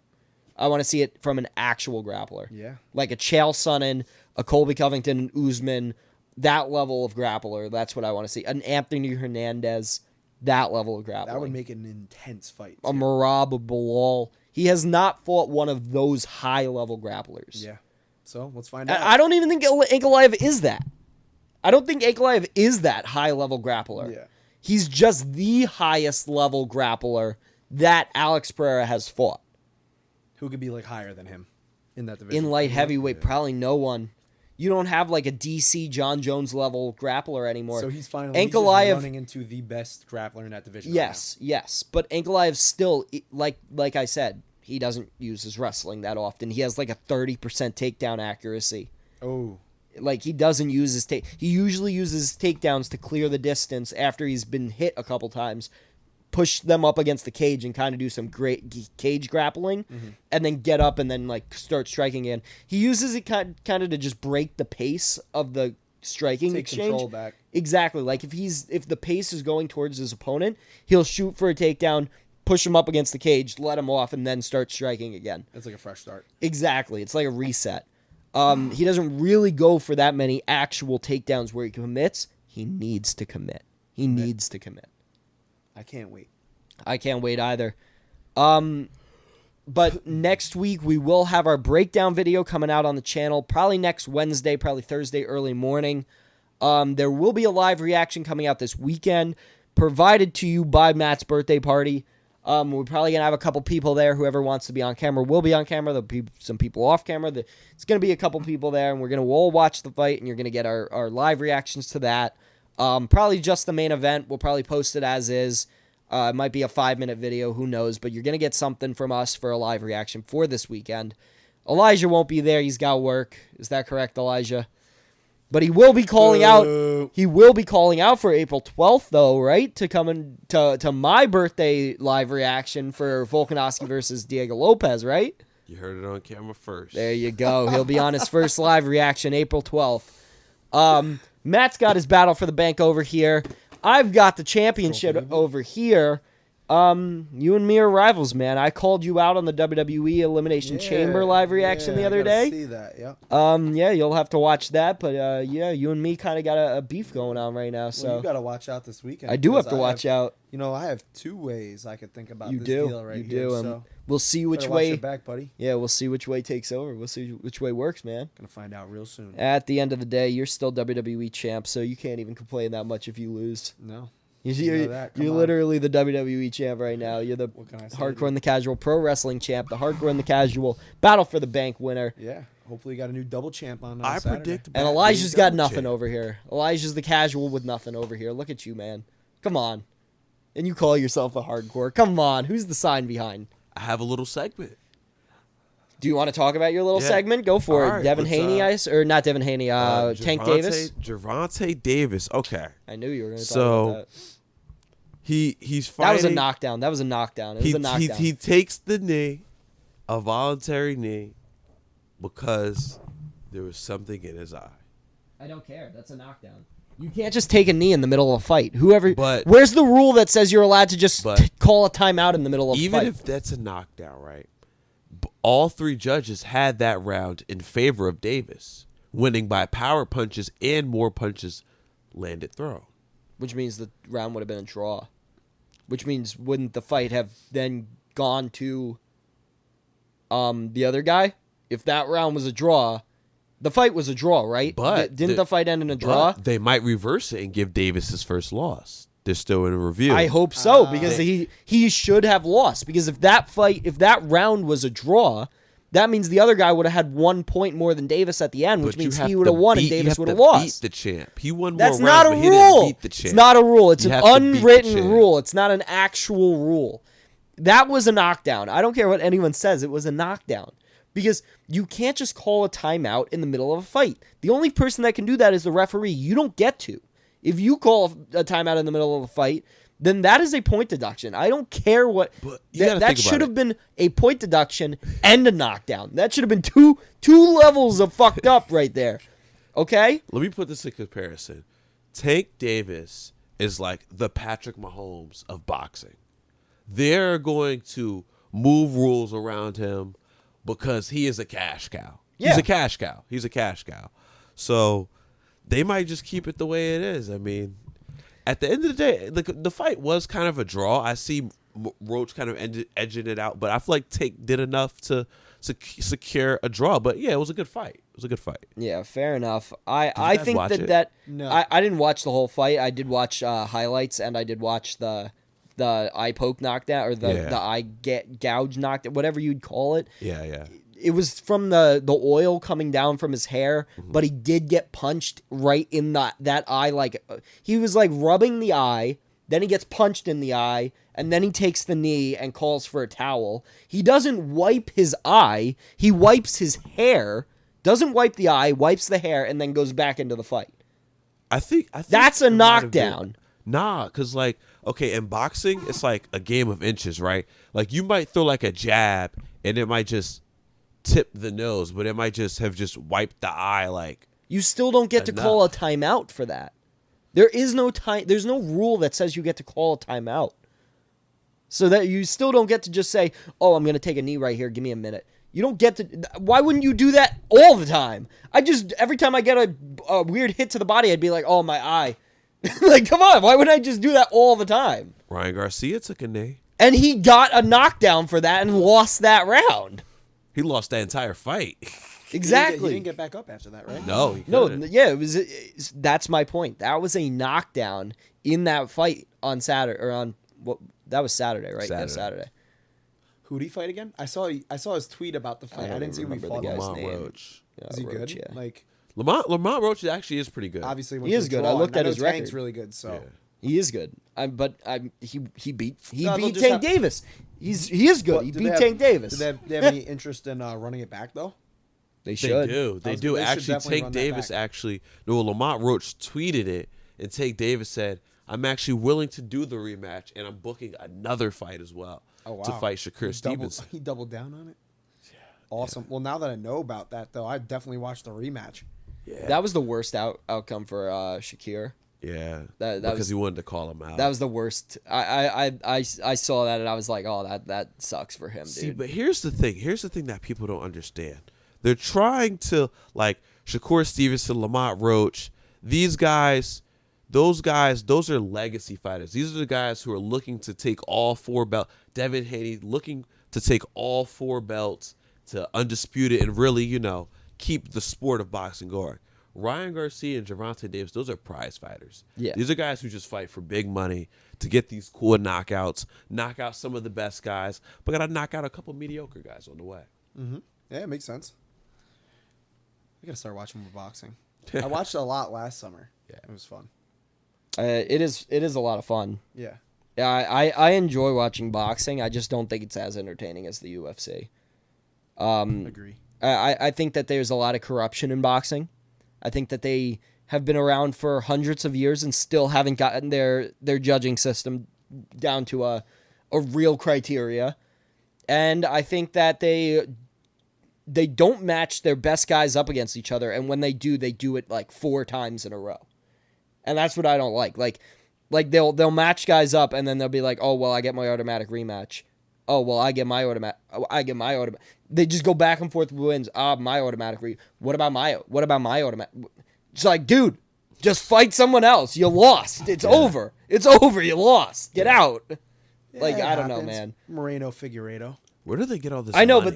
I want to see it from an actual grappler.
Yeah.
Like a Chael Sonnen, a Colby Covington, an Usman, that level of grappler. That's what I want to see. An Anthony Hernandez, that level of grappler.
That would make it an intense fight.
A Merab, a Bilal. He has not fought one of those high-level grapplers.
Yeah. So, let's find out.
I don't even think Ankalaev is that. I don't think Ankalaev is that high-level grappler.
Yeah.
He's just the highest-level grappler that Alex Pereira has fought.
Who could be, like, higher than him in that division?
In light heavyweight, probably no one. You don't have, like, a DC John Jones-level grappler anymore.
So he's finally just running into the best grappler in that division.
Yes, yes. But Ankalaev still, like I said, he doesn't use his wrestling that often. He has, like, a 30% takedown accuracy.
Oh.
Like, he doesn't use his he usually uses his takedowns to clear the distance after he's been hit a couple times, push them up against the cage and kind of do some great cage grappling, and then get up and then, like, start striking again. He uses it kind of to just break the pace of the striking exchange.
Control back.
Exactly. Like, if the pace is going towards his opponent, he'll shoot for a takedown, push him up against the cage, let him off, and then start striking again.
It's like a fresh start.
Exactly. It's like a reset. He doesn't really go for that many actual takedowns where he commits. He needs to commit. He needs to commit.
I can't wait.
I can't wait either. But next week we will have our breakdown video coming out on the channel. Probably next Wednesday, probably Thursday early morning. There will be a live reaction coming out this weekend, provided to you by Matt's birthday party. We're probably going to have a couple people there. Whoever wants to be on camera will be on camera. There'll be some people off camera. It's going to be a couple people there, and we're going to all watch the fight, and you're going to get our live reactions to that. Probably just the main event. We'll probably post it as is. It might be a 5-minute video. Who knows? But you're going to get something from us for a live reaction for this weekend. Elijah won't be there. He's got work. Is that correct, Elijah? But he will be calling out. He will be calling out for April 12th, though, right? To come in to my birthday live reaction for Volkanovski versus Diego Lopez, right?
You heard it on camera first.
There you go. He'll be on his first live reaction April 12th. Matt's got his battle for the bank over here. I've got the championship over here. You and me are rivals, man. I called you out on the WWE Elimination Chamber live reaction the other day.
See that, yeah.
Yeah, you'll have to watch that, but yeah, you and me kind of got a beef going on right now. So
well, you got to watch out this weekend.
I do have to watch out.
You know, I have 2 ways I could think about
You
this
do.
deal right
You
here.
do.
So
We'll see which
better watch
way.
your back, buddy.
Yeah, we'll see which way takes over. We'll see which way works, man.
Gonna find out real soon.
At the end of the day, you're still WWE champ, so you can't even complain that much if you lose.
No.
You're literally the WWE champ right now. You're the hardcore and the casual pro wrestling champ, the hardcore and the casual battle for the bank winner.
Yeah. Hopefully you got a new double champ on
I
Saturday.
predict.
And Elijah's got nothing over here. Elijah's the casual with nothing over here. Look at you, man. Come on. And you call yourself a hardcore. Come on. Who's the sign behind?
I have a little segment.
Do you want to talk about your little segment? Go for it.
Right,
Devin Haney, or not Devin Haney, Tank Davis?
Gervonta Davis. Okay.
I knew you were going to talk about that.
He's fighting.
That was a knockdown. It was a knockdown.
He takes the knee, a voluntary knee, because there was something in his eye.
I don't care. That's a knockdown. You can't just take a knee in the middle of a fight. Where's the rule that says you're allowed to just call a timeout in the middle of a fight?
Even if that's a knockdown, right? All 3 judges had that round in favor of Davis, winning by power punches and more punches landed throw.
Which means the round would have been a draw. Which means wouldn't the fight have then gone to the other guy? If that round was a draw, the fight was a draw, right?
But
didn't the fight end in a draw?
They might reverse it and give Davis his first loss. They're still in a review.
I hope so, because he should have lost. Because if that round was a draw, that means the other guy would have had 1 point more than Davis at the end, which means he would have won and Davis would have lost.
Beat the champ. He won more
That's
rounds,
not a
but he
rule.
didn't beat the champ.
It's not a rule. It's an unwritten
champ.
rule. It's not an actual rule. That was a knockdown. I don't care what anyone says. It was a knockdown. Because you can't just call a timeout in the middle of a fight. The only person that can do that is the referee. You don't get to. If you call a timeout in the middle of a fight, then that is a point deduction. I don't care what. That should have been a point deduction and a knockdown. That should have been two levels of fucked up right there. Okay?
Let me put this in comparison. Tank Davis is like the Patrick Mahomes of boxing. They're going to move rules around him because he is a cash cow.
Yeah.
He's a cash cow. He's a cash cow. So they might just keep it the way it is. I mean, at the end of the day, the fight was kind of a draw. I see Roach kind of edging it out, but I feel like Tank did enough to secure a draw. But yeah, it was a good fight. It was a good fight.
Yeah, fair enough. I think that
No.
I didn't watch the whole fight. I did watch highlights, and I did watch the eye poke knockdown, or the eye gouge knockdown, whatever you'd call it.
Yeah.
It was from the oil coming down from his hair, but he did get punched right in that eye. Like, he was like rubbing the eye, then he gets punched in the eye, and then he takes the knee and calls for a towel. He doesn't wipe his eye. He wipes his hair, doesn't wipe the eye, wipes the hair, and then goes back into the fight.
I think
That's a knockdown.
Nah, because, like, okay, in boxing, it's like a game of inches, right? Like, you might throw, like, a jab, and it might just tip the nose, but it might just have wiped the eye, like.
You still don't get to call a timeout for that. There is no time. There's no rule that says you get to call a timeout. So that you still don't get to just say, "Oh, I'm going to take a knee right here. Give me a minute." You don't get to. Why wouldn't you do that all the time? Every time I get a weird hit to the body, I'd be like, "Oh, my eye." Like, come on. Why wouldn't I just do that all the time?
Ryan Garcia took a knee.
And he got a knockdown for that and lost that round.
He lost that entire fight.
Exactly.
He didn't get back up after that, right?
No.
Yeah, that's my point. That was a knockdown in that fight on Saturday, or on that was Saturday, right?
Saturday.
Yeah, Saturday.
Who'd he fight again? I saw his tweet about the fight. I didn't see who he
remember
fought.
the guy's
Lamont
name.
Roach.
Yeah,
Is he
Roach,
good?
yeah.
Like,
Lamont Roach actually is pretty good.
obviously,
He is good. I looked at his
Tank's
record.
really good. So
Yeah.
He is good. He beat
No, they'll
Tank
just have-
Davis. He is good.
What,
He
do
beat
they have-
Tank Davis.
Do they have any interest in running it back though?
They
They
should.
do. They
They
do.
should
Actually,
definitely
Tank
run that
Davis
back.
actually. No, Lamont Roach tweeted it, and Tank Davis said, "I'm actually willing to do the rematch, and I'm booking another fight as well to fight Shakur Stevenson."
He doubled down on it. Awesome. Well, now that I know about that, though, I'd definitely watch the rematch.
Yeah.
That was the worst outcome for Shakir.
Yeah.
That
because
was-
he wanted to call him out.
That was the worst. I saw that and I was like, oh, that sucks for him, dude.
See, but here's the thing. Here's the thing that people don't understand. They're trying to, like, Shakur Stevenson, Lamont Roach, these guys, those are legacy fighters. These are the guys who are looking to take all 4 belts. Devin Haney looking to take all 4 belts to undisputed and really, keep the sport of boxing going. Ryan Garcia and Gervonta Davis, those are prize fighters.
Yeah.
These are guys who just fight for big money to get these cool knockouts, knock out some of the best guys, but got to knock out a couple mediocre guys on the way.
Mm-hmm. Yeah, it makes sense. I gotta start watching more boxing. I watched a lot last summer.
Yeah.
It was fun.
It is a lot of fun.
Yeah.
Yeah, I enjoy watching boxing. I just don't think it's as entertaining as the UFC.
Agree.
I think that there's a lot of corruption in boxing. I think that they have been around for hundreds of years and still haven't gotten their judging system down to a real criteria. And I think that they don't match their best guys up against each other, and when they do it like 4 times in a row. And that's what I don't like. Like they'll match guys up, and then they'll be like, "Oh, well, I get my automatic rematch. Oh, well, I get my automatic. They just go back and forth with wins. My automatic. What about my automatic? It's like, dude, Just fight someone else. You lost. It's over. It's over. You lost. Get out. Like,
Yeah,
I don't know,
happens.
man.
Moreno Figueiredo.
Where do they get all this?
I know,
money?
but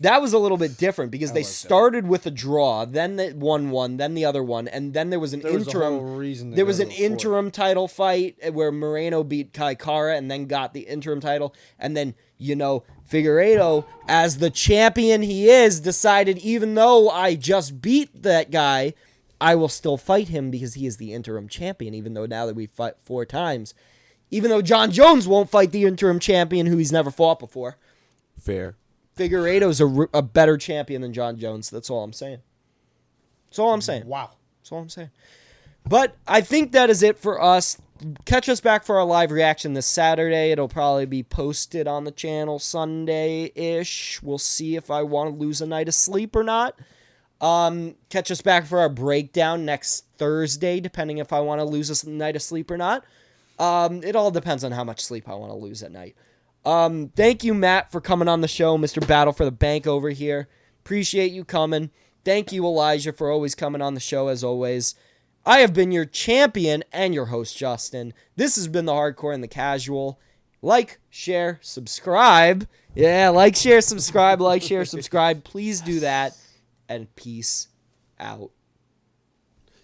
that was a little bit different because they started with a draw, then they won one, then the other one, and then there was an interim. There was an interim title fight where Moreno beat Kai Kara and then got the interim title, and then Figueiredo, as the champion he is, decided even though I just beat that guy, I will still fight him because he is the interim champion. Even though now that we fought 4 times, even though John Jones won't fight the interim champion who he's never fought before.
Fair.
Figueiredo's a better champion than John Jones. That's all I'm saying. That's all I'm saying.
Wow.
That's all I'm saying. But I think that is it for us. Catch us back for our live reaction this Saturday. It'll probably be posted on the channel Sunday-ish. We'll see if I want to lose a night of sleep or not. Catch us back for our breakdown next Thursday, depending if I want to lose a night of sleep or not. It all depends on how much sleep I want to lose at night. Thank you, Matt, for coming on the show, Mr. Battle for the Bank over here. Appreciate you coming. Thank you, Elijah, for always coming on the show, as always. I have been your champion and your host, Justin. This has been the Hardcore and the Casual. Like, share, subscribe. Yeah, like, share, subscribe, like, share, subscribe. Please do that. And peace out.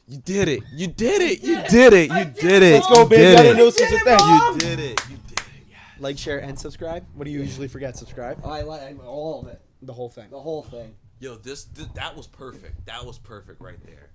You did it. You did it. You did it. You did it.
Let's go, baby. I didn't know this was a thing.
You did it. You did it. Yeah.
Like, share, and subscribe. What do you usually forget? Subscribe.
I like all of it.
The whole thing.
The whole thing.
Yo, that was perfect. That was perfect right there.